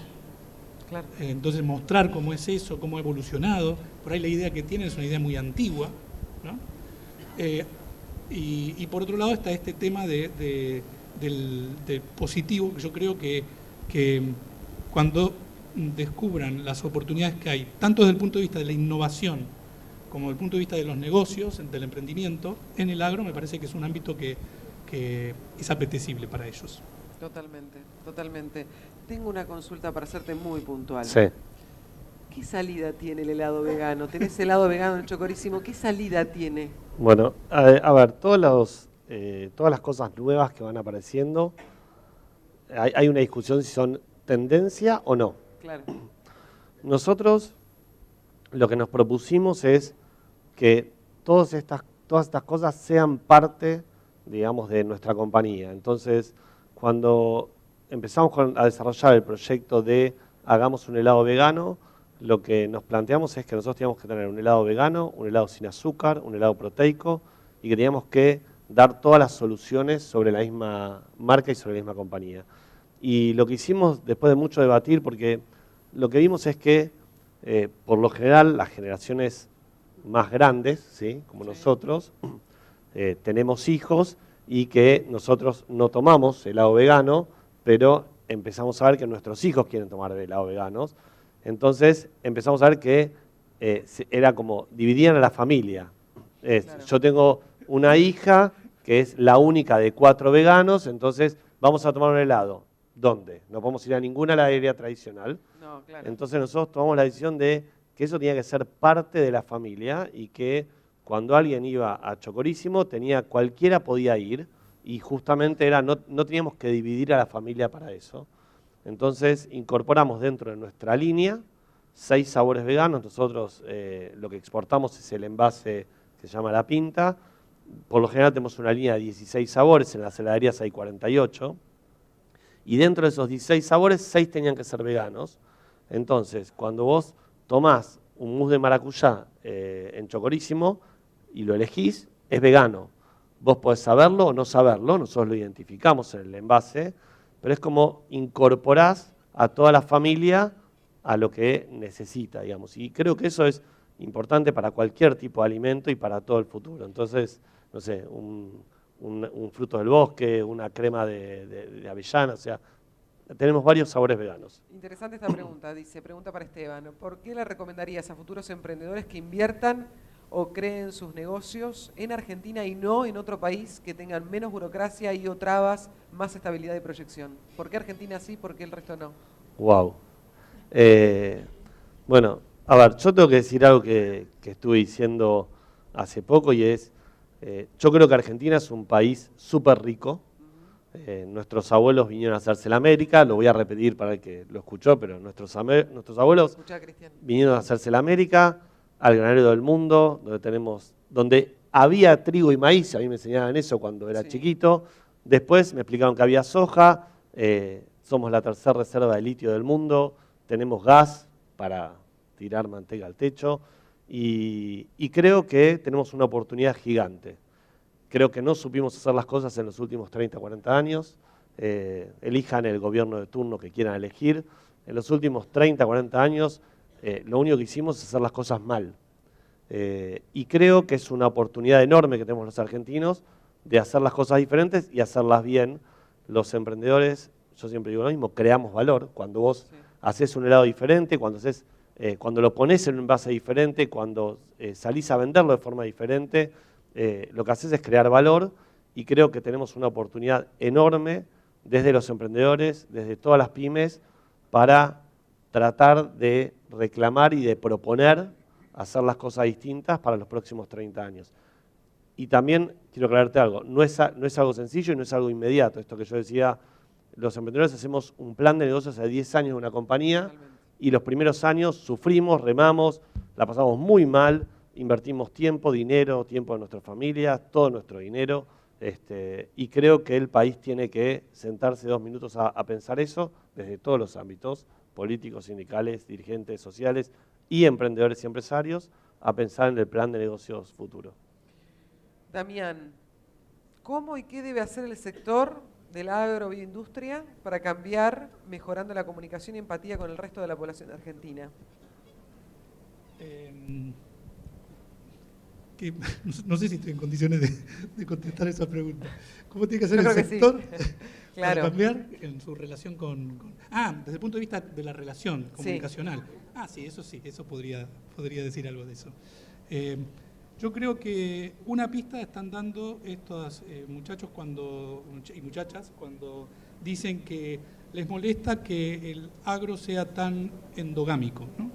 claro. Entonces mostrar cómo es eso, cómo ha evolucionado. Por ahí la idea que tienen es una idea muy antigua, ¿no? Y por otro lado está este tema del positivo, que yo creo que cuando descubran las oportunidades que hay, tanto desde el punto de vista de la innovación como desde el punto de vista de los negocios, del emprendimiento, en el agro, me parece que es un ámbito que es apetecible para ellos. Totalmente, totalmente. Tengo una consulta para hacerte muy puntual. Sí. ¿Qué salida tiene el helado vegano? ¿Tenés helado vegano en Chocorísimo? ¿Qué salida tiene? Bueno, a ver, todos los todas las cosas nuevas que van apareciendo, hay una discusión si son tendencia o no. Claro. Nosotros lo que nos propusimos es que todas estas cosas sean parte, digamos, de nuestra compañía. Entonces, cuando empezamos a desarrollar el proyecto de hagamos un helado vegano, lo que nos planteamos es que nosotros teníamos que tener un helado vegano, un helado sin azúcar, un helado proteico, y que teníamos que dar todas las soluciones sobre la misma marca y sobre la misma compañía. Y lo que hicimos después de mucho debatir, porque lo que vimos es que por lo general las generaciones más grandes, ¿sí? Como nosotros, tenemos hijos y que nosotros no tomamos helado vegano, pero empezamos a ver que nuestros hijos quieren tomar helado veganos. Entonces empezamos a ver que era como dividían a la familia. Claro. Yo tengo una hija que es la única de 4 veganos, entonces vamos a tomar un helado. ¿Dónde? No podemos ir a ninguna heladería tradicional. No, claro. Entonces nosotros tomamos la decisión de que eso tenía que ser parte de la familia y que cuando alguien iba a Chocorísimo, cualquiera podía ir y justamente no teníamos que dividir a la familia para eso. Entonces incorporamos dentro de nuestra línea 6 sabores veganos. Nosotros lo que exportamos es el envase que se llama La Pinta. Por lo general tenemos una línea de 16 sabores, en las heladerías hay 48. Y dentro de esos 16 sabores, 6 tenían que ser veganos. Entonces, cuando vos tomás un mousse de maracuyá en Chocorísimo y lo elegís, es vegano. Vos podés saberlo o no saberlo, nosotros lo identificamos en el envase, pero es como incorporás a toda la familia a lo que necesita, digamos. Y creo que eso es importante para cualquier tipo de alimento y para todo el futuro. Entonces, no sé, un fruto del bosque, una crema de avellana, o sea, tenemos varios sabores veganos. Interesante esta pregunta, pregunta para Esteban. ¿Por qué le recomendarías a futuros emprendedores que inviertan o creen sus negocios en Argentina y no en otro país que tengan menos burocracia y o trabas, más estabilidad de proyección? ¿Por qué Argentina sí, por qué el resto no? Wow. Bueno, a ver, yo tengo que decir algo que estuve diciendo hace poco y es, yo creo que Argentina es un país súper rico. Nuestros abuelos vinieron a hacerse la América, lo voy a repetir para el que lo escuchó, pero nuestros abuelos vinieron a hacerse la América, al granero del mundo, donde había trigo y maíz, a mí me enseñaban eso cuando era chiquito. Después me explicaron que había soja, somos la tercera reserva de litio del mundo, tenemos gas para tirar manteca al techo y creo que tenemos una oportunidad gigante. Creo que no supimos hacer las cosas en los últimos 30, 40 años. Elijan el gobierno de turno que quieran elegir. En los últimos 30, 40 años, lo único que hicimos es hacer las cosas mal. Y creo que es una oportunidad enorme que tenemos los argentinos de hacer las cosas diferentes y hacerlas bien. Los emprendedores, yo siempre digo lo mismo, creamos valor. Cuando vos haces un helado diferente, cuando lo pones en un envase diferente, cuando salís a venderlo de forma diferente, lo que haces es crear valor y creo que tenemos una oportunidad enorme desde los emprendedores, desde todas las pymes, para tratar de reclamar y de proponer hacer las cosas distintas para los próximos 30 años. Y también quiero aclararte algo, no es algo sencillo y no es algo inmediato. Esto que yo decía, los emprendedores hacemos un plan de negocios hace 10 años de una compañía y los primeros años sufrimos, remamos, la pasamos muy mal, invertimos tiempo de nuestra familia, todo nuestro dinero, y creo que el país tiene que sentarse 2 minutos a pensar eso desde todos los ámbitos, políticos, sindicales, dirigentes sociales y emprendedores y empresarios, a pensar en el plan de negocios futuro. Damián, ¿cómo y qué debe hacer el sector de la agroindustria para cambiar, mejorando la comunicación y empatía con el resto de la población argentina? No sé si estoy en condiciones de contestar esa pregunta. ¿Cómo tiene que hacer el sector para cambiar en su relación desde el punto de vista de la relación comunicacional? Sí, eso podría decir algo de eso. Yo creo que una pista están dando estos muchachos y muchachas cuando dicen que les molesta que el agro sea tan endogámico, ¿no?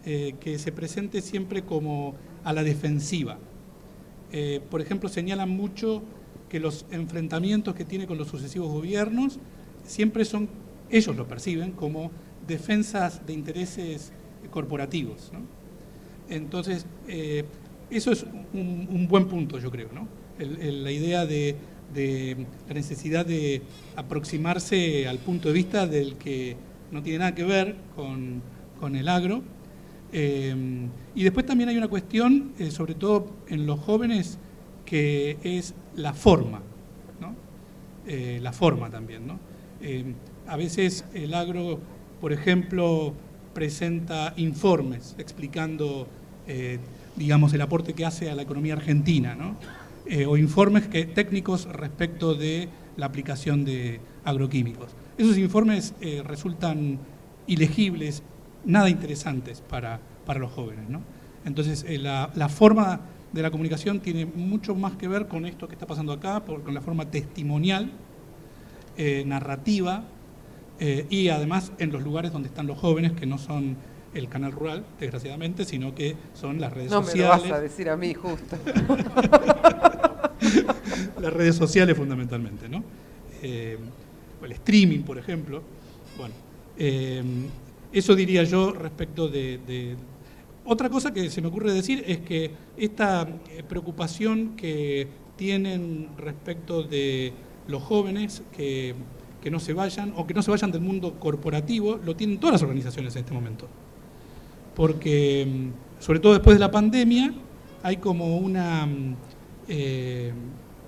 Que se presente siempre como a la defensiva. Por ejemplo, señalan mucho que los enfrentamientos que tiene con los sucesivos gobiernos siempre son, ellos lo perciben como defensas de intereses corporativos, ¿no? Entonces, eso es un buen punto, yo creo, ¿no? La idea de la necesidad de aproximarse al punto de vista del que no tiene nada que ver con el agro. Y después también hay una cuestión, sobre todo en los jóvenes, que es la forma, ¿no? La forma también, ¿no? A veces el agro, por ejemplo, presenta informes explicando, digamos, el aporte que hace a la economía argentina, ¿no? O informes técnicos respecto de la aplicación de agroquímicos. Esos informes resultan ilegibles, nada interesantes para los jóvenes, ¿no? Entonces, la forma de la comunicación tiene mucho más que ver con esto que está pasando acá, con la forma testimonial, narrativa, y además en los lugares donde están los jóvenes, que no son el canal rural, desgraciadamente, sino que son las redes sociales. No me lo vas a decir a mí, justo. Las redes sociales fundamentalmente, ¿no? El streaming, por ejemplo. Bueno, eso diría yo respecto de... Otra cosa que se me ocurre decir es que esta preocupación que tienen respecto de los jóvenes que no se vayan, o que no se vayan del mundo corporativo, lo tienen todas las organizaciones en este momento. Porque, sobre todo después de la pandemia, hay como una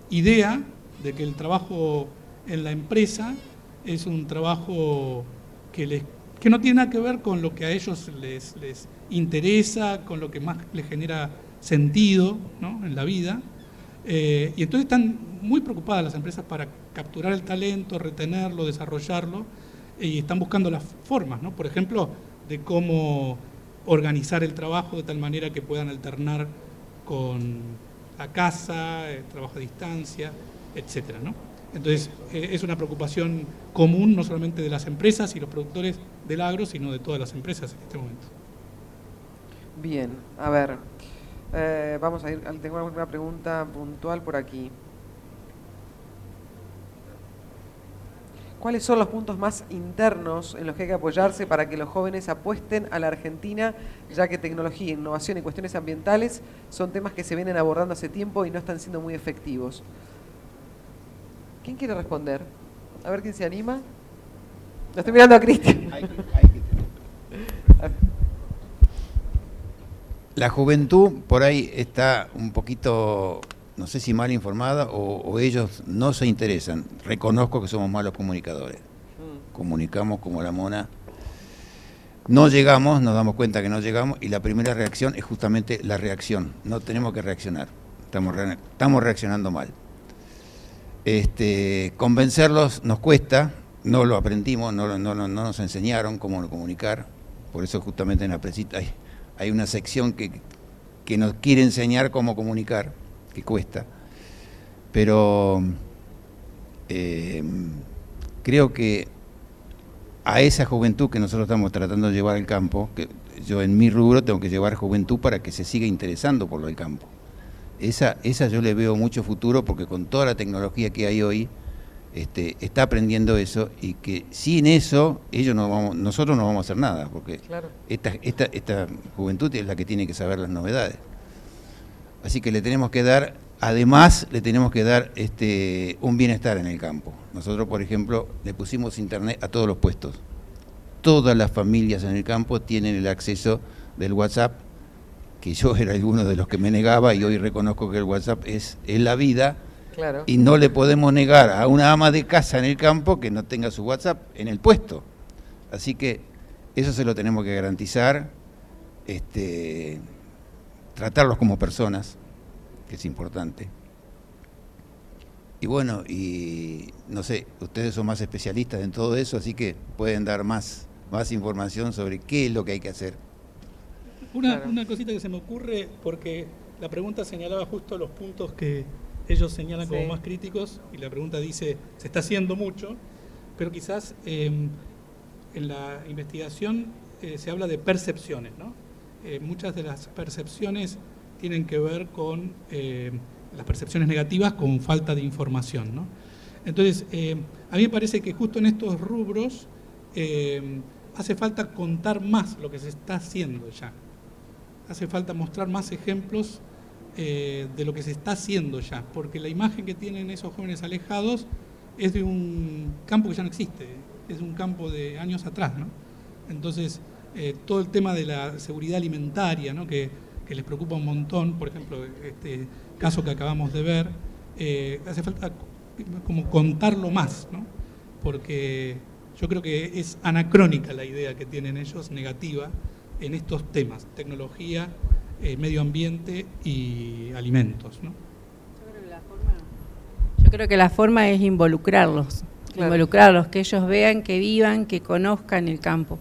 idea de que el trabajo en la empresa es un trabajo que no tiene nada que ver con lo que a ellos les interesa, con lo que más les genera sentido, ¿no?, en la vida. Y entonces están muy preocupadas las empresas para capturar el talento, retenerlo, desarrollarlo, y están buscando las formas, ¿no? Por ejemplo, de cómo organizar el trabajo de tal manera que puedan alternar con la casa, el trabajo a distancia, etcétera, ¿no? Entonces, es una preocupación común no solamente de las empresas y los productores del agro, sino de todas las empresas en este momento. Bien, a ver, vamos a ir, tengo alguna pregunta puntual por aquí. ¿Cuáles son los puntos más internos en los que hay que apoyarse para que los jóvenes apuesten a la Argentina, ya que tecnología, innovación y cuestiones ambientales son temas que se vienen abordando hace tiempo y no están siendo muy efectivos? ¿Quién quiere responder? A ver quién se anima. Lo estoy mirando a Cristian. La juventud por ahí está un poquito, no sé si mal informada o ellos no se interesan. Reconozco que somos malos comunicadores. Comunicamos como la mona. No llegamos, nos damos cuenta que no llegamos, y la primera reacción es justamente la reacción. No tenemos que reaccionar. Estamos reaccionando mal. Convencerlos nos cuesta, no lo aprendimos, no nos enseñaron cómo comunicar. Por eso justamente en la presita hay una sección que nos quiere enseñar cómo comunicar, que cuesta. Pero creo que a esa juventud que nosotros estamos tratando de llevar al campo, que yo en mi rubro tengo que llevar juventud para que se siga interesando por lo del campo. Esa yo le veo mucho futuro, porque con toda la tecnología que hay hoy, está aprendiendo eso, y que sin eso nosotros no vamos a hacer nada, porque claro, esta juventud es la que tiene que saber las novedades. Así que le tenemos que dar, además le tenemos que dar un bienestar en el campo. Nosotros, por ejemplo, le pusimos internet a todos los puestos. Todas las familias en el campo tienen el acceso del WhatsApp, que yo era alguno de los que me negaba, y hoy reconozco que el WhatsApp es la vida. Claro. Y no le podemos negar a una ama de casa en el campo que no tenga su WhatsApp en el puesto. Así que eso se lo tenemos que garantizar, tratarlos como personas, que es importante. Y bueno, y no sé, ustedes son más especialistas en todo eso, así que pueden dar más información sobre qué es lo que hay que hacer. Una cosita que se me ocurre, porque la pregunta señalaba justo los puntos que ellos señalan como más críticos, y la pregunta dice, se está haciendo mucho, pero quizás en la investigación se habla de percepciones, ¿no? Muchas de las percepciones tienen que ver con las percepciones negativas con falta de información, ¿no? Entonces, a mí me parece que justo en estos rubros hace falta contar más lo que se está haciendo ya. Hace falta mostrar más ejemplos de lo que se está haciendo ya, porque la imagen que tienen esos jóvenes alejados es de un campo que ya no existe, es un campo de años atrás, ¿no? Entonces, todo el tema de la seguridad alimentaria, ¿no? que les preocupa un montón, por ejemplo, este caso que acabamos de ver, hace falta como contarlo más, ¿no? Porque yo creo que es anacrónica la idea que tienen ellos, negativa, en estos temas, tecnología, medio ambiente y alimentos, ¿no? Yo creo que la forma es involucrarlos, Claro. involucrarlos, que ellos vean, que vivan, que conozcan el campo.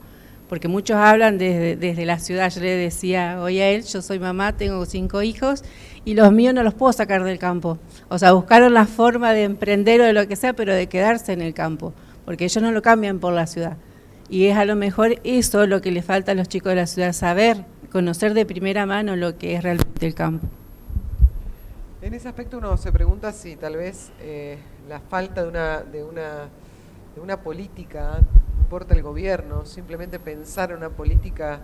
Porque muchos hablan desde la ciudad. Yo le decía hoy a él, yo soy mamá, tengo 5 hijos y los míos no los puedo sacar del campo. O sea, buscaron la forma de emprender o de lo que sea, pero de quedarse en el campo, porque ellos no lo cambian por la ciudad. Y es a lo mejor eso lo que le falta a los chicos de la ciudad, saber, conocer de primera mano lo que es realmente el campo. En ese aspecto uno se pregunta si tal vez la falta de una política, no importa el gobierno, simplemente pensar en una política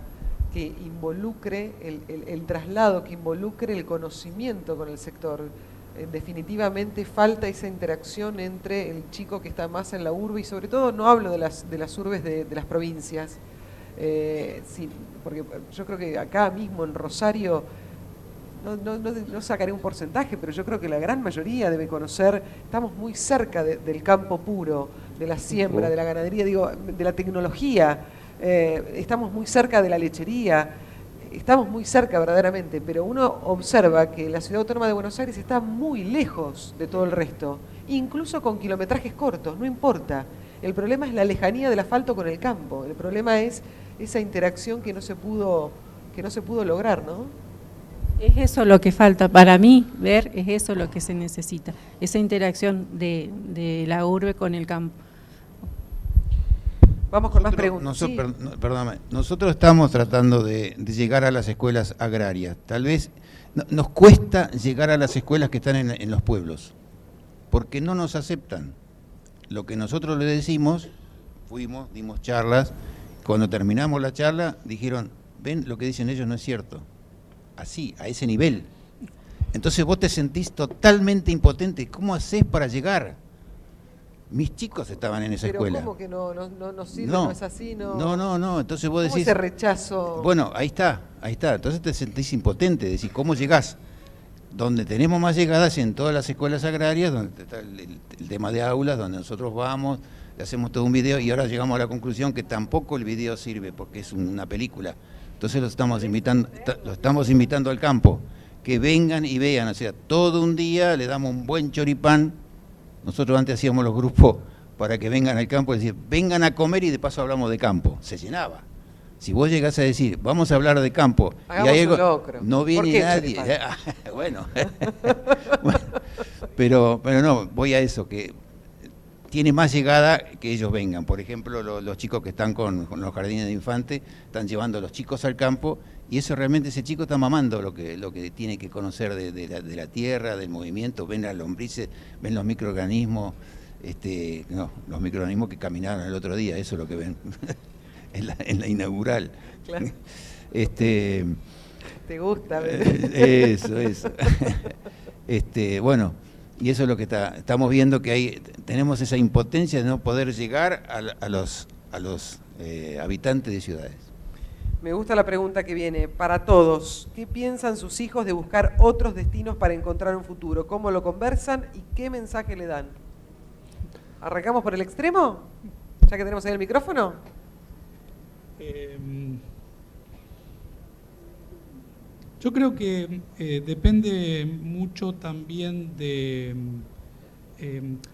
que involucre el traslado, que involucre el conocimiento con el sector. Definitivamente falta esa interacción entre el chico que está más en la urbe y sobre todo no hablo de las urbes de las provincias, sí, porque yo creo que acá mismo en Rosario, no sacaré un porcentaje, pero yo creo que la gran mayoría debe conocer, estamos muy cerca del campo puro, de la siembra, de la ganadería, digo, de la tecnología, estamos muy cerca de la lechería, estamos muy cerca verdaderamente, pero uno observa que la Ciudad Autónoma de Buenos Aires está muy lejos de todo el resto, incluso con kilometrajes cortos, no importa. El problema es la lejanía del asfalto con el campo, el problema es esa interacción que no se pudo lograr, ¿no? Es eso lo que falta, para mí, ver, es eso lo que se necesita, esa interacción de la urbe con el campo. Vamos con más preguntas. Sí. Perdóname, nosotros estamos tratando de llegar a las escuelas agrarias. Tal vez nos cuesta llegar a las escuelas que están en los pueblos, porque no nos aceptan. Lo que nosotros le decimos, fuimos, dimos charlas, cuando terminamos la charla dijeron, ven, lo que dicen ellos no es cierto. Así, a ese nivel. Entonces vos te sentís totalmente impotente. ¿Cómo hacés para llegar? Mis chicos estaban en esa escuela. ¿Pero cómo que no sirve, no es así? No. Entonces vos decís... ese rechazo? Bueno, ahí está. Entonces te sentís impotente. Decís, ¿cómo llegás? Donde tenemos más llegadas en todas las escuelas agrarias, donde está el tema de aulas, donde nosotros vamos, le hacemos todo un video y ahora llegamos a la conclusión que tampoco el video sirve porque es una película. Entonces los estamos invitando al campo, que vengan y vean, o sea, todo un día le damos un buen choripán. Nosotros antes hacíamos los grupos para que vengan al campo y decir, vengan a comer y de paso hablamos de campo. Se llenaba. Si vos llegás a decir, vamos a hablar de campo, hagamos y hay algo, un locro. no viene nadie. Bueno, pero no, voy a eso, que tiene más llegada que ellos vengan. Por ejemplo, los chicos que están con los jardines de infantes, están llevando a los chicos al campo, y eso realmente, ese chico está mamando lo que tiene que conocer de la tierra, del movimiento, ven las lombrices, ven los microorganismos, los microorganismos que caminaron el otro día, eso es lo que ven en la inaugural. Claro. ¿Te gusta? Eso. Bueno, y eso es lo que estamos viendo, que tenemos esa impotencia de no poder llegar a los habitantes de ciudades. Me gusta la pregunta que viene. Para todos, ¿qué piensan sus hijos de buscar otros destinos para encontrar un futuro? ¿Cómo lo conversan y qué mensaje le dan? ¿Arrancamos por el extremo? ¿Ya que tenemos ahí el micrófono? Yo creo que depende mucho también de...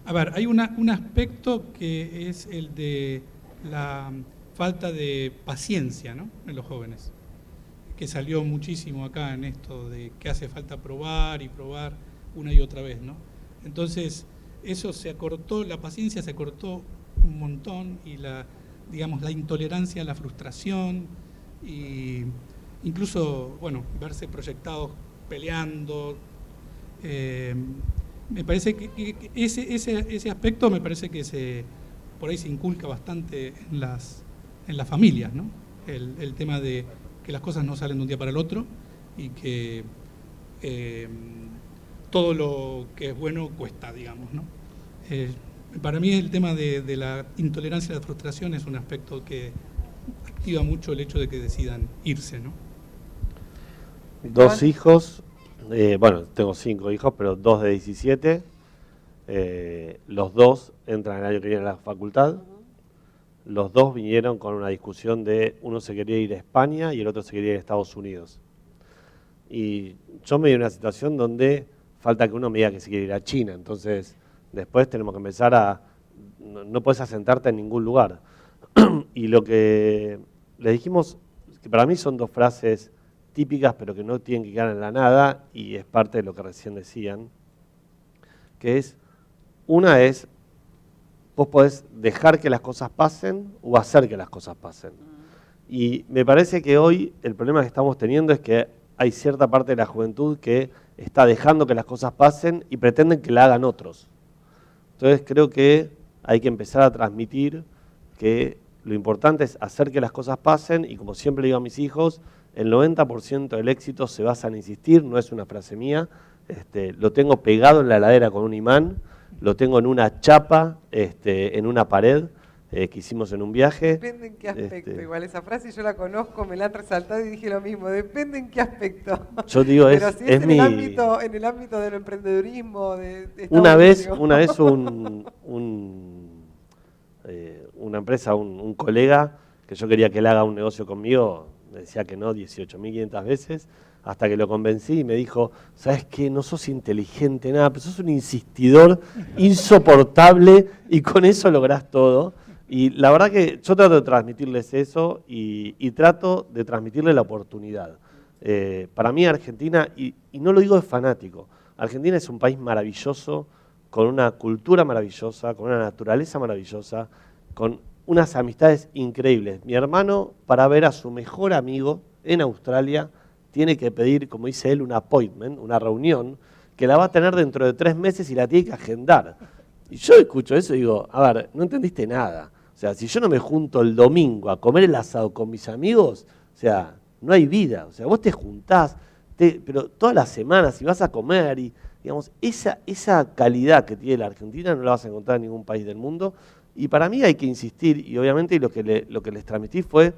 hay un aspecto que es el de la falta de paciencia, ¿no?, en los jóvenes, que salió muchísimo acá en esto de que hace falta probar y probar una y otra vez, ¿no? Entonces, eso se acortó, la paciencia se acortó un montón y la intolerancia a la frustración y incluso, verse proyectados peleando, Me parece que ese aspecto me parece que por ahí se inculca bastante en las familias, ¿no? El tema de que las cosas no salen de un día para el otro y que todo lo que es bueno cuesta, digamos, ¿no? Para mí el tema de la intolerancia a la frustración es un aspecto que activa mucho el hecho de que decidan irse, ¿no? 2 hijos, bueno, tengo 5 hijos, pero 2 de 17. Los 2 entran el año que viene a la facultad. Los 2 vinieron con una discusión de uno se quería ir a España y el otro se quería ir a Estados Unidos. Y yo me di en una situación donde falta que uno me diga que se quiere ir a China. Entonces, después tenemos que empezar no puedes asentarte en ningún lugar. Y lo que les dijimos, que para mí son 2 frases típicas, pero que no tienen que quedar en la nada, y es parte de lo que recién decían, que es, una es, vos podés dejar que las cosas pasen o hacer que las cosas pasen. Y me parece que hoy el problema que estamos teniendo es que hay cierta parte de la juventud que está dejando que las cosas pasen y pretenden que la hagan otros. Entonces creo que hay que empezar a transmitir que lo importante es hacer que las cosas pasen, y como siempre le digo a mis hijos, el 90% del éxito se basa en insistir, no es una frase mía, lo tengo pegado en la heladera con un imán, lo tengo en una chapa, en una pared que hicimos en un viaje. Depende en qué aspecto, igual esa frase yo la conozco, me la han resaltado y dije lo mismo, depende en qué aspecto. Yo digo, pero si es en mi... el ámbito del emprendedurismo, de una vez una empresa, un colega, que yo quería que él haga un negocio conmigo, me decía que no 18.500 veces, hasta que lo convencí y me dijo, ¿sabes qué? No sos inteligente, nada, pero sos un insistidor insoportable y con eso lográs todo. Y la verdad que yo trato de transmitirles eso y trato de transmitirles la oportunidad. Para mí Argentina, y no lo digo de fanático, Argentina es un país maravilloso, con una cultura maravillosa, con una naturaleza maravillosa, con unas amistades increíbles. Mi hermano, para ver a su mejor amigo en Australia, tiene que pedir, como dice él, un appointment, una reunión, que la va a tener dentro de 3 meses y la tiene que agendar. Y yo escucho eso y digo, a ver, no entendiste nada. O sea, si yo no me junto el domingo a comer el asado con mis amigos, o sea, no hay vida. O sea, vos te juntás, pero todas las semanas, si vas a comer, y digamos, esa calidad que tiene la Argentina no la vas a encontrar en ningún país del mundo. Y para mí hay que insistir, y obviamente lo que les transmití fue,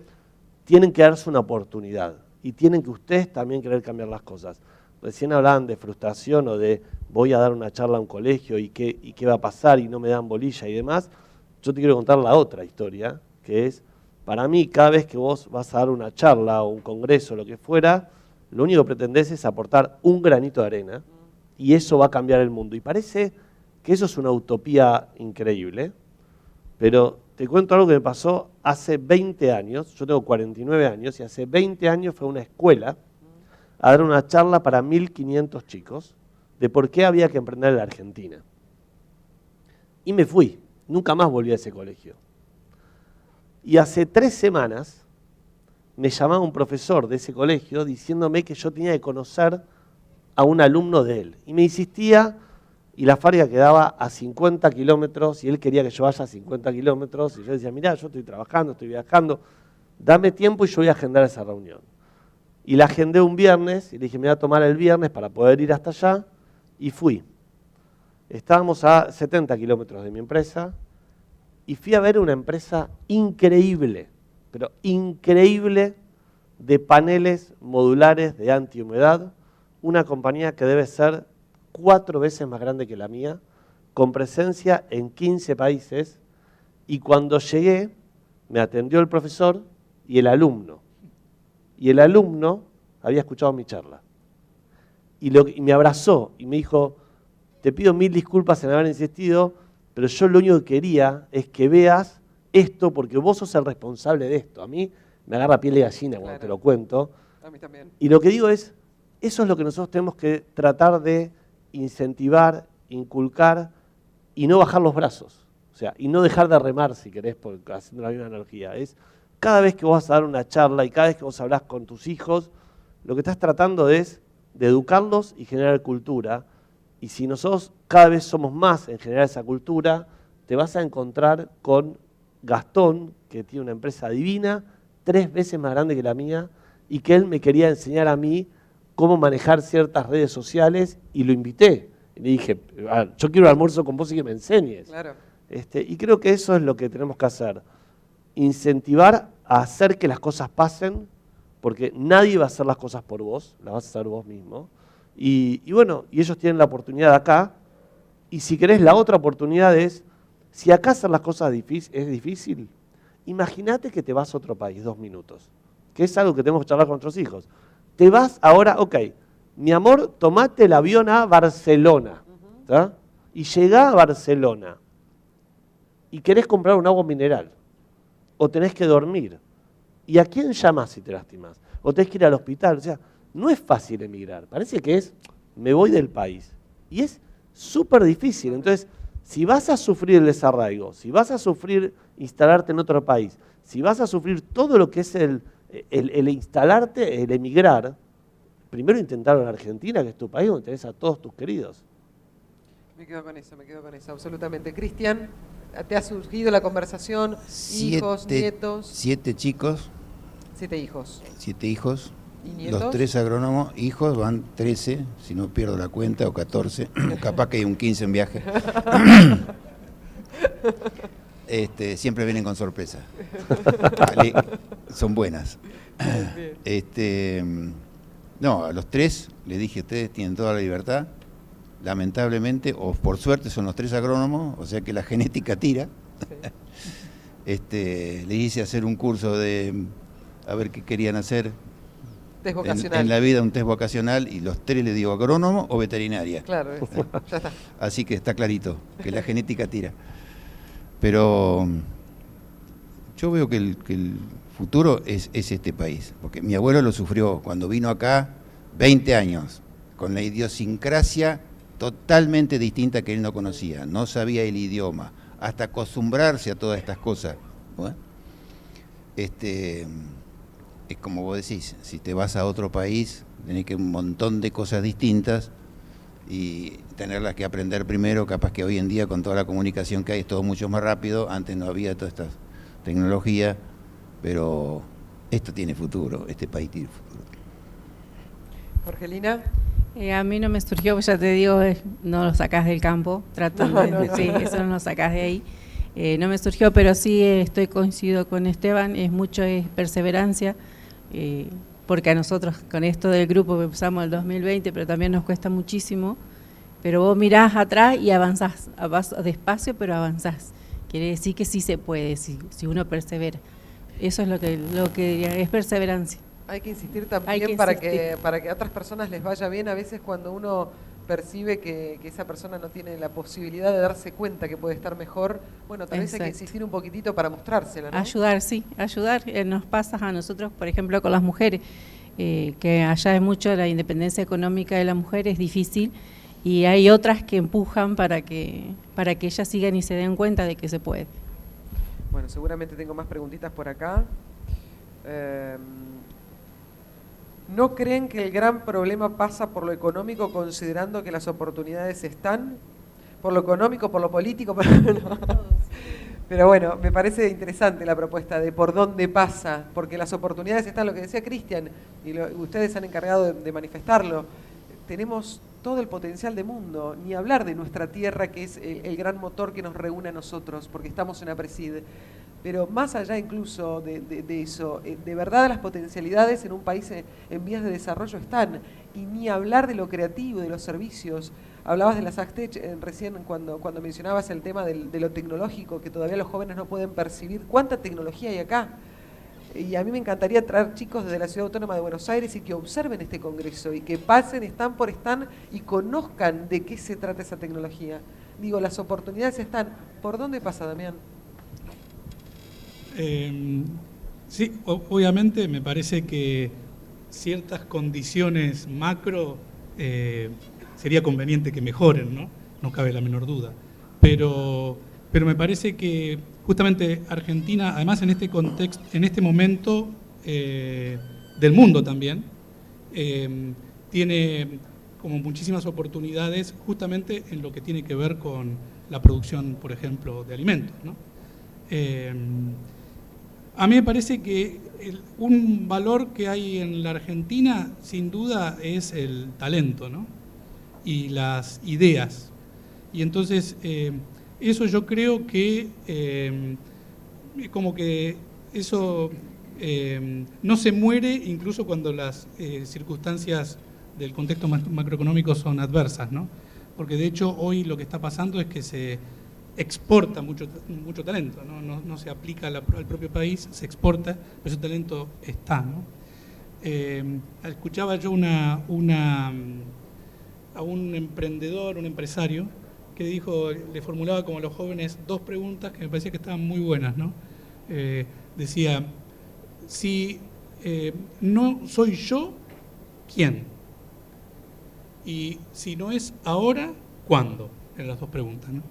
tienen que darse una oportunidad, y tienen que ustedes también querer cambiar las cosas. Recién hablaban de frustración o de voy a dar una charla a un colegio y qué va a pasar y no me dan bolilla y demás. Yo te quiero contar la otra historia, que es, para mí, cada vez que vos vas a dar una charla o un congreso o lo que fuera, lo único que pretendés es aportar un granito de arena, y eso va a cambiar el mundo. Y parece que eso es una utopía increíble, pero te cuento algo que me pasó hace 20 años, yo tengo 49 años, y hace 20 años fue a una escuela a dar una charla para 1.500 chicos de por qué había que emprender en la Argentina. Y me fui, nunca más volví a ese colegio. Y hace 3 semanas me llamaba un profesor de ese colegio diciéndome que yo tenía que conocer a un alumno de él. Y me insistía, y la fábrica quedaba a 50 kilómetros, y él quería que yo vaya a 50 kilómetros, y yo decía, mirá, yo estoy trabajando, estoy viajando, dame tiempo y yo voy a agendar esa reunión. Y la agendé un viernes, y le dije, me voy a tomar el viernes para poder ir hasta allá, y fui. Estábamos a 70 kilómetros de mi empresa, y fui a ver una empresa increíble, pero increíble, de paneles modulares de antihumedad, una compañía que debe ser 4 veces más grande que la mía, con presencia en 15 países, y cuando llegué me atendió el profesor y el alumno. Y el alumno había escuchado mi charla. Y me abrazó y me dijo, te pido 1000 disculpas en haber insistido, pero yo lo único que quería es que veas esto porque vos sos el responsable de esto. A mí me agarra piel de gallina cuando te lo cuento. A mí también. Y lo que digo es, eso es lo que nosotros tenemos que tratar de incentivar, inculcar y no bajar los brazos. O sea, y no dejar de remar, si querés, haciendo la misma energía. Es cada vez que vos vas a dar una charla y cada vez que vos hablás con tus hijos, lo que estás tratando es de educarlos y generar cultura. Y si nosotros cada vez somos más en generar esa cultura, te vas a encontrar con Gastón, que tiene una empresa divina, 3 veces más grande que la mía, y que él me quería enseñar a mí cómo manejar ciertas redes sociales, y lo invité. Y le dije, yo quiero un almuerzo con vos y que me enseñes. Claro. Y creo que eso es lo que tenemos que hacer. Incentivar a hacer que las cosas pasen, porque nadie va a hacer las cosas por vos, las vas a hacer vos mismo. Y bueno, y ellos tienen la oportunidad acá, y si querés la otra oportunidad es, si acá hacer las cosas es difícil, imagínate que te vas a otro país 2 minutos, que es algo que tenemos que charlar con nuestros hijos. Te vas ahora, ok, mi amor, tomate el avión a Barcelona, ¿tá? Y llegá a Barcelona, y querés comprar un agua mineral, o tenés que dormir, ¿y a quién llamás si te lastimas? O tenés que ir al hospital, o sea, no es fácil emigrar, parece que es, me voy del país, y es súper difícil. Entonces, si vas a sufrir el desarraigo, si vas a sufrir instalarte en otro país, si vas a sufrir todo lo que es el instalarte, el emigrar, primero intentarlo en Argentina, que es tu país, donde tenés a todos tus queridos. Me quedo con eso, absolutamente. Cristian, ¿te ha surgido la conversación? Hijos, nietos. 7 chicos. 7 hijos. 7 hijos. ¿Y nietos? Los 3 agrónomos, hijos van 13, si no pierdo la cuenta, o 14, capaz que hay un 15 en viaje. Siempre vienen con sorpresa. Vale, son buenas. No, a los 3 les dije, ustedes tienen toda la libertad. Lamentablemente, o por suerte, son los 3 agrónomos, o sea que la genética tira. Sí. Les hice hacer un curso de a ver qué querían hacer. Test vocacional. En la vida, un test vocacional, y los 3 les digo agrónomo o veterinaria. Claro, ya está. Así que está clarito, que la genética tira. Pero yo veo que el futuro es este país, porque mi abuelo lo sufrió cuando vino acá, 20 años, con la idiosincrasia totalmente distinta que él no conocía, no sabía el idioma, hasta acostumbrarse a todas estas cosas. Bueno, es como vos decís, si te vas a otro país, tenés que un montón de cosas distintas y tenerlas que aprender primero. Capaz que hoy en día, con toda la comunicación que hay, es todo mucho más rápido. Antes no había toda esta tecnología, pero esto tiene futuro, este país tiene futuro. Jorgelina. A mí no me surgió, pues ya te digo, no lo sacás del campo, sí, eso no lo sacás de ahí. No me surgió, pero sí coincido con Esteban, es perseverancia, porque a nosotros con esto del grupo que empezamos el 2020, pero también nos cuesta muchísimo, pero vos mirás atrás y avanzás, despacio pero avanzás. Quiere decir que sí se puede, si uno persevera. Eso es lo que es perseverancia. Hay que insistir también para que a otras personas les vaya bien. A veces cuando uno percibe que esa persona no tiene la posibilidad de darse cuenta que puede estar mejor, bueno, tal vez hay que insistir un poquitito para mostrársela, ¿no? Ayudar. Nos pasa a nosotros, por ejemplo, con las mujeres, que allá es mucho la independencia económica de la mujer, es difícil, y hay otras que empujan para que ellas sigan y se den cuenta de que se puede. Bueno, seguramente tengo más preguntitas por acá. ¿No creen que el gran problema pasa por lo económico, considerando que las oportunidades están? ¿Por lo económico, por lo político? No. Pero bueno, me parece interesante la propuesta de por dónde pasa, porque las oportunidades están, lo que decía Cristian, y ustedes se han encargado de manifestarlo. Tenemos todo el potencial del mundo, ni hablar de nuestra tierra, que es el gran motor que nos reúne a nosotros, porque estamos en APRESID. Pero más allá incluso de eso, de verdad las potencialidades en un país en vías de desarrollo están, y ni hablar de lo creativo, de los servicios. Hablabas de las ACTECH recién cuando mencionabas el tema de lo tecnológico, que todavía los jóvenes no pueden percibir. ¿Cuánta tecnología hay acá? Y a mí me encantaría traer chicos desde la Ciudad Autónoma de Buenos Aires y que observen este congreso y que pasen stand por stand y conozcan de qué se trata esa tecnología. Digo, las oportunidades están. ¿Por dónde pasa, Damián? Sí, obviamente me parece que ciertas condiciones macro sería conveniente que mejoren, ¿no? No cabe la menor duda. Pero me parece que justamente Argentina, además en este contexto, en este momento del mundo también, tiene como muchísimas oportunidades justamente en lo que tiene que ver con la producción, por ejemplo, de alimentos, ¿no? A mí me parece que un valor que hay en la Argentina, sin duda, es el talento, ¿no? Y las ideas. Y entonces, eso yo creo que como que eso no se muere incluso cuando las circunstancias del contexto macroeconómico son adversas, ¿no? Porque de hecho hoy lo que está pasando es que se exporta mucho talento, ¿no? No se aplica al propio país, se exporta, pero ese talento está, ¿no? Escuchaba yo a un emprendedor, un empresario, que dijo, le formulaba como a los jóvenes 2 preguntas que me parecía que estaban muy buenas, ¿no? Decía, si no soy yo, ¿quién? Y si no es ahora, ¿cuándo? En las 2 preguntas, ¿no?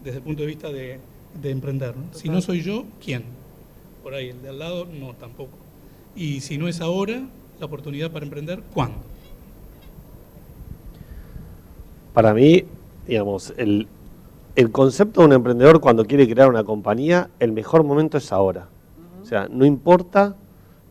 Desde el punto de vista de emprender, ¿no? Si no soy yo, ¿quién? Por ahí, el de al lado, no, tampoco. Y si no es ahora, la oportunidad para emprender, ¿cuándo? Para mí, digamos, el concepto de un emprendedor cuando quiere crear una compañía, el mejor momento es ahora. O sea, no importa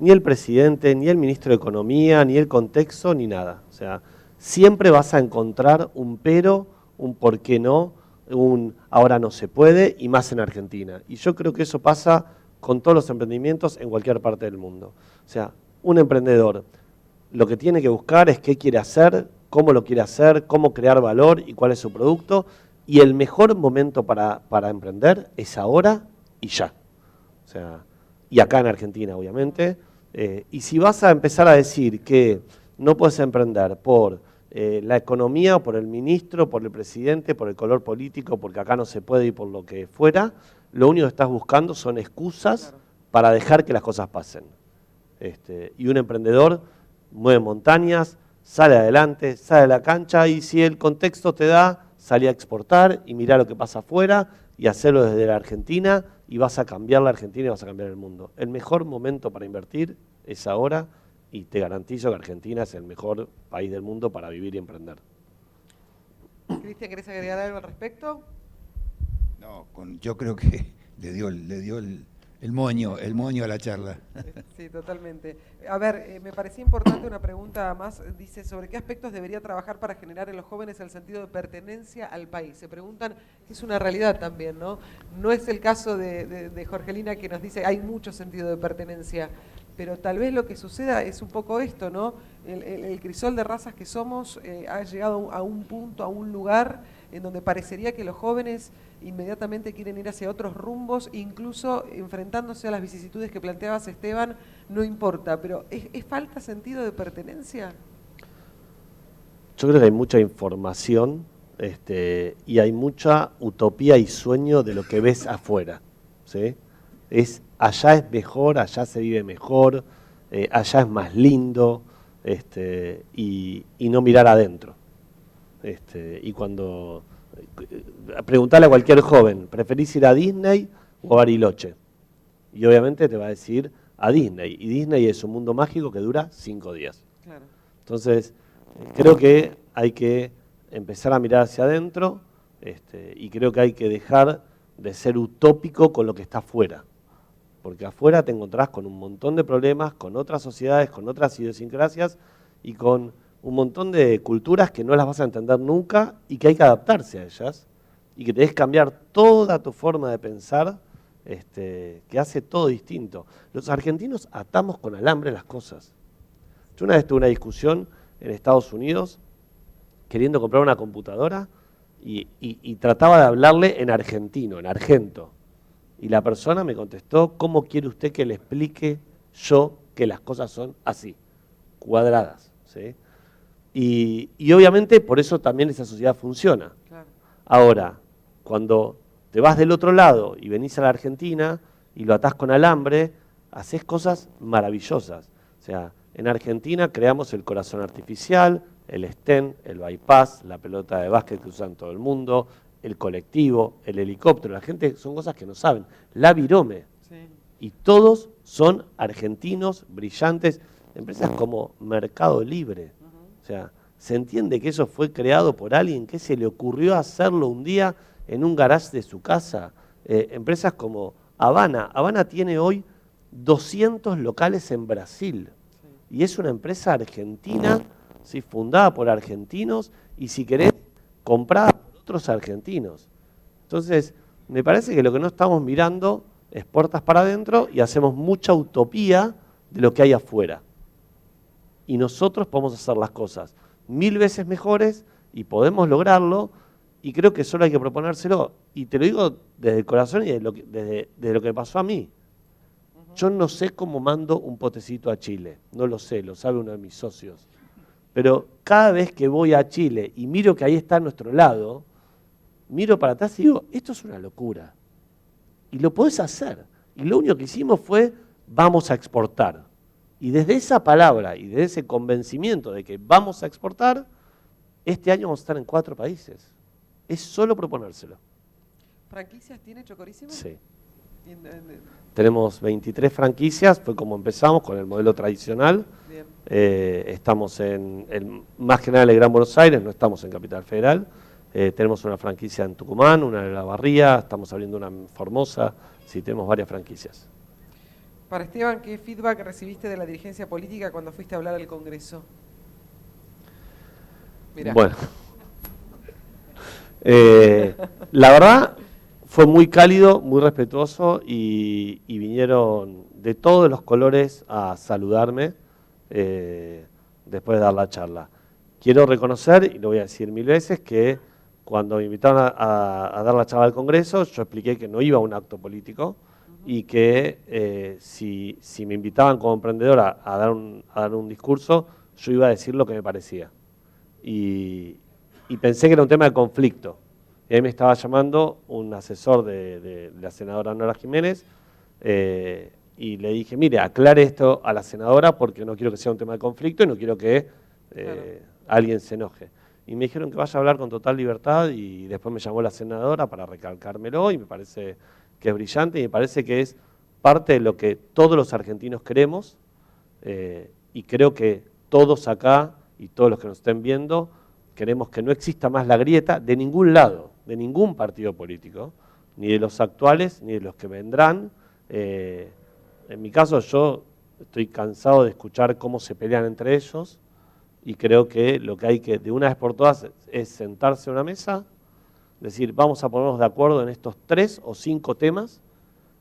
ni el presidente, ni el ministro de Economía, ni el contexto, ni nada. O sea, siempre vas a encontrar un pero, un por qué no, un ahora no se puede, y más en Argentina. Y yo creo que eso pasa con todos los emprendimientos en cualquier parte del mundo. O sea, un emprendedor lo que tiene que buscar es qué quiere hacer, cómo lo quiere hacer, cómo crear valor y cuál es su producto. Y el mejor momento para emprender es ahora y ya. O sea, y acá en Argentina, obviamente. Y si vas a empezar a decir que no puedes emprender por la economía, por el ministro, por el presidente, por el color político, porque acá no se puede y por lo que fuera, lo único que estás buscando son excusas para dejar que las cosas pasen. Y un emprendedor mueve montañas, sale adelante, sale a la cancha, y si el contexto te da, sale a exportar y mirar lo que pasa afuera y hacerlo desde la Argentina, y vas a cambiar la Argentina y vas a cambiar el mundo. El mejor momento para invertir es ahora, y te garantizo que Argentina es el mejor país del mundo para vivir y emprender. Cristian, ¿querés agregar algo al respecto? No, yo creo que le dio el moño a la charla. Sí, totalmente. A ver, me parecía importante una pregunta más. Dice, ¿sobre qué aspectos debería trabajar para generar en los jóvenes el sentido de pertenencia al país? Se preguntan, que es una realidad también, ¿no? No es el caso de Jorgelina, que nos dice, hay mucho sentido de pertenencia, pero tal vez lo que suceda es un poco esto, ¿no? El crisol de razas que somos ha llegado a un punto, a un lugar en donde parecería que los jóvenes inmediatamente quieren ir hacia otros rumbos, incluso enfrentándose a las vicisitudes que planteabas, Esteban, no importa, pero ¿es falta sentido de pertenencia? Yo creo que hay mucha información y hay mucha utopía y sueño de lo que ves afuera, ¿sí? Allá es mejor, allá se vive mejor, allá es más lindo, y no mirar adentro. Y cuando preguntarle a cualquier joven, ¿preferís ir a Disney o a Bariloche? Y obviamente te va a decir a Disney. Y Disney es un mundo mágico que dura 5 días. Claro. Entonces, creo que hay que empezar a mirar hacia adentro, y creo que hay que dejar de ser utópico con lo que está afuera. Porque afuera te encontrás con un montón de problemas, con otras sociedades, con otras idiosincrasias y con un montón de culturas que no las vas a entender nunca y que hay que adaptarse a ellas y que tenés que cambiar toda tu forma de pensar, que hace todo distinto. Los argentinos atamos con alambre las cosas. Yo una vez tuve una discusión en Estados Unidos queriendo comprar una computadora y trataba de hablarle en argentino, en argento. Y la persona me contestó, ¿cómo quiere usted que le explique yo que las cosas son así, cuadradas? ¿Sí? Y obviamente por eso también esa sociedad funciona. Claro. Ahora, cuando te vas del otro lado y venís a la Argentina y lo atás con alambre, haces cosas maravillosas. O sea, en Argentina creamos el corazón artificial, el stent, el bypass, la pelota de básquet que usan todo el mundo, el colectivo, el helicóptero. La gente, son cosas que no saben. La virome. Sí. Y todos son argentinos, brillantes, empresas como Mercado Libre. O sea, se entiende que eso fue creado por alguien que se le ocurrió hacerlo un día en un garage de su casa. Empresas como Habana. Habana tiene hoy 200 locales en Brasil. Y es una empresa argentina, ¿sí? Fundada por argentinos y, si querés, comprada por otros argentinos. Entonces, me parece que lo que no estamos mirando es puertas para adentro y hacemos mucha utopía de lo que hay afuera. Y nosotros podemos hacer las cosas 1000 veces mejores y podemos lograrlo, y creo que solo hay que proponérselo. Y te lo digo desde el corazón y desde lo que me pasó a mí. Yo no sé cómo mando un potecito a Chile, no lo sé, lo sabe uno de mis socios. Pero cada vez que voy a Chile y miro que ahí está a nuestro lado, miro para atrás y digo, esto es una locura. Y lo podés hacer. Y lo único que hicimos fue, vamos a exportar. Y desde esa palabra y desde ese convencimiento de que vamos a exportar, este año vamos a estar en 4 países. Es solo proponérselo. ¿Franquicias tiene Chocorísimo? Sí. Tenemos 23 franquicias, fue como empezamos con el modelo tradicional. Bien. Estamos más que nada en el Gran Buenos Aires, no estamos en Capital Federal. Tenemos una franquicia en Tucumán, una en La Barría, estamos abriendo una en Formosa, sí, tenemos varias franquicias. Para Esteban, ¿qué feedback recibiste de la dirigencia política cuando fuiste a hablar al Congreso? Mirá. Bueno, la verdad fue muy cálido, muy respetuoso y vinieron de todos los colores a saludarme después de dar la charla. Quiero reconocer, y lo voy a decir 1000 veces, que cuando me invitaron a dar la charla al Congreso, yo expliqué que no iba a un acto político y que si me invitaban como emprendedor a dar un discurso, yo iba a decir lo que me parecía. Y pensé que era un tema de conflicto. Y ahí me estaba llamando un asesor de la senadora Nora Jiménez y le dije, mire, aclare esto a la senadora porque no quiero que sea un tema de conflicto y no quiero que alguien se enoje. Y me dijeron que vaya a hablar con total libertad y después me llamó la senadora para recalcármelo y me parece que es brillante y me parece que es parte de lo que todos los argentinos queremos y creo que todos acá y todos los que nos estén viendo queremos que no exista más la grieta de ningún lado, de ningún partido político, ni de los actuales ni de los que vendrán. En mi caso yo estoy cansado de escuchar cómo se pelean entre ellos y creo que lo que hay que de una vez por todas es sentarse a una mesa, decir vamos a ponernos de acuerdo en estos 3 o 5 temas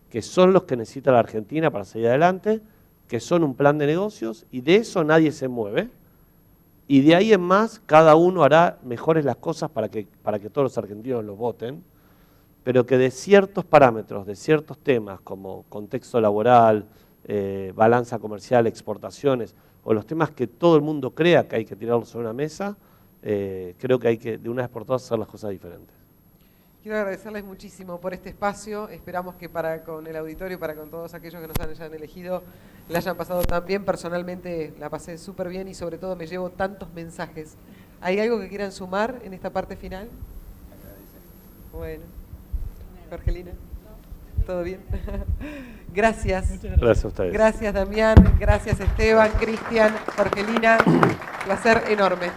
que son los que necesita la Argentina para seguir adelante, que son un plan de negocios y de eso nadie se mueve. Y de ahí en más, cada uno hará mejores las cosas para que todos los argentinos los voten, pero que de ciertos parámetros, de ciertos temas como contexto laboral, balanza comercial, exportaciones, o los temas que todo el mundo crea que hay que tirarlos sobre una mesa, creo que hay que de una vez por todas hacer las cosas diferentes. Quiero agradecerles muchísimo por este espacio. Esperamos que para con el auditorio, para con todos aquellos que nos hayan elegido, la hayan pasado tan bien. Personalmente la pasé súper bien y sobre todo me llevo tantos mensajes. ¿Hay algo que quieran sumar en esta parte final? Bueno. Jorgelina, ¿todo bien? Gracias. Gracias a ustedes. Gracias Damián, gracias Esteban, Cristian, Jorgelina. Placer enorme.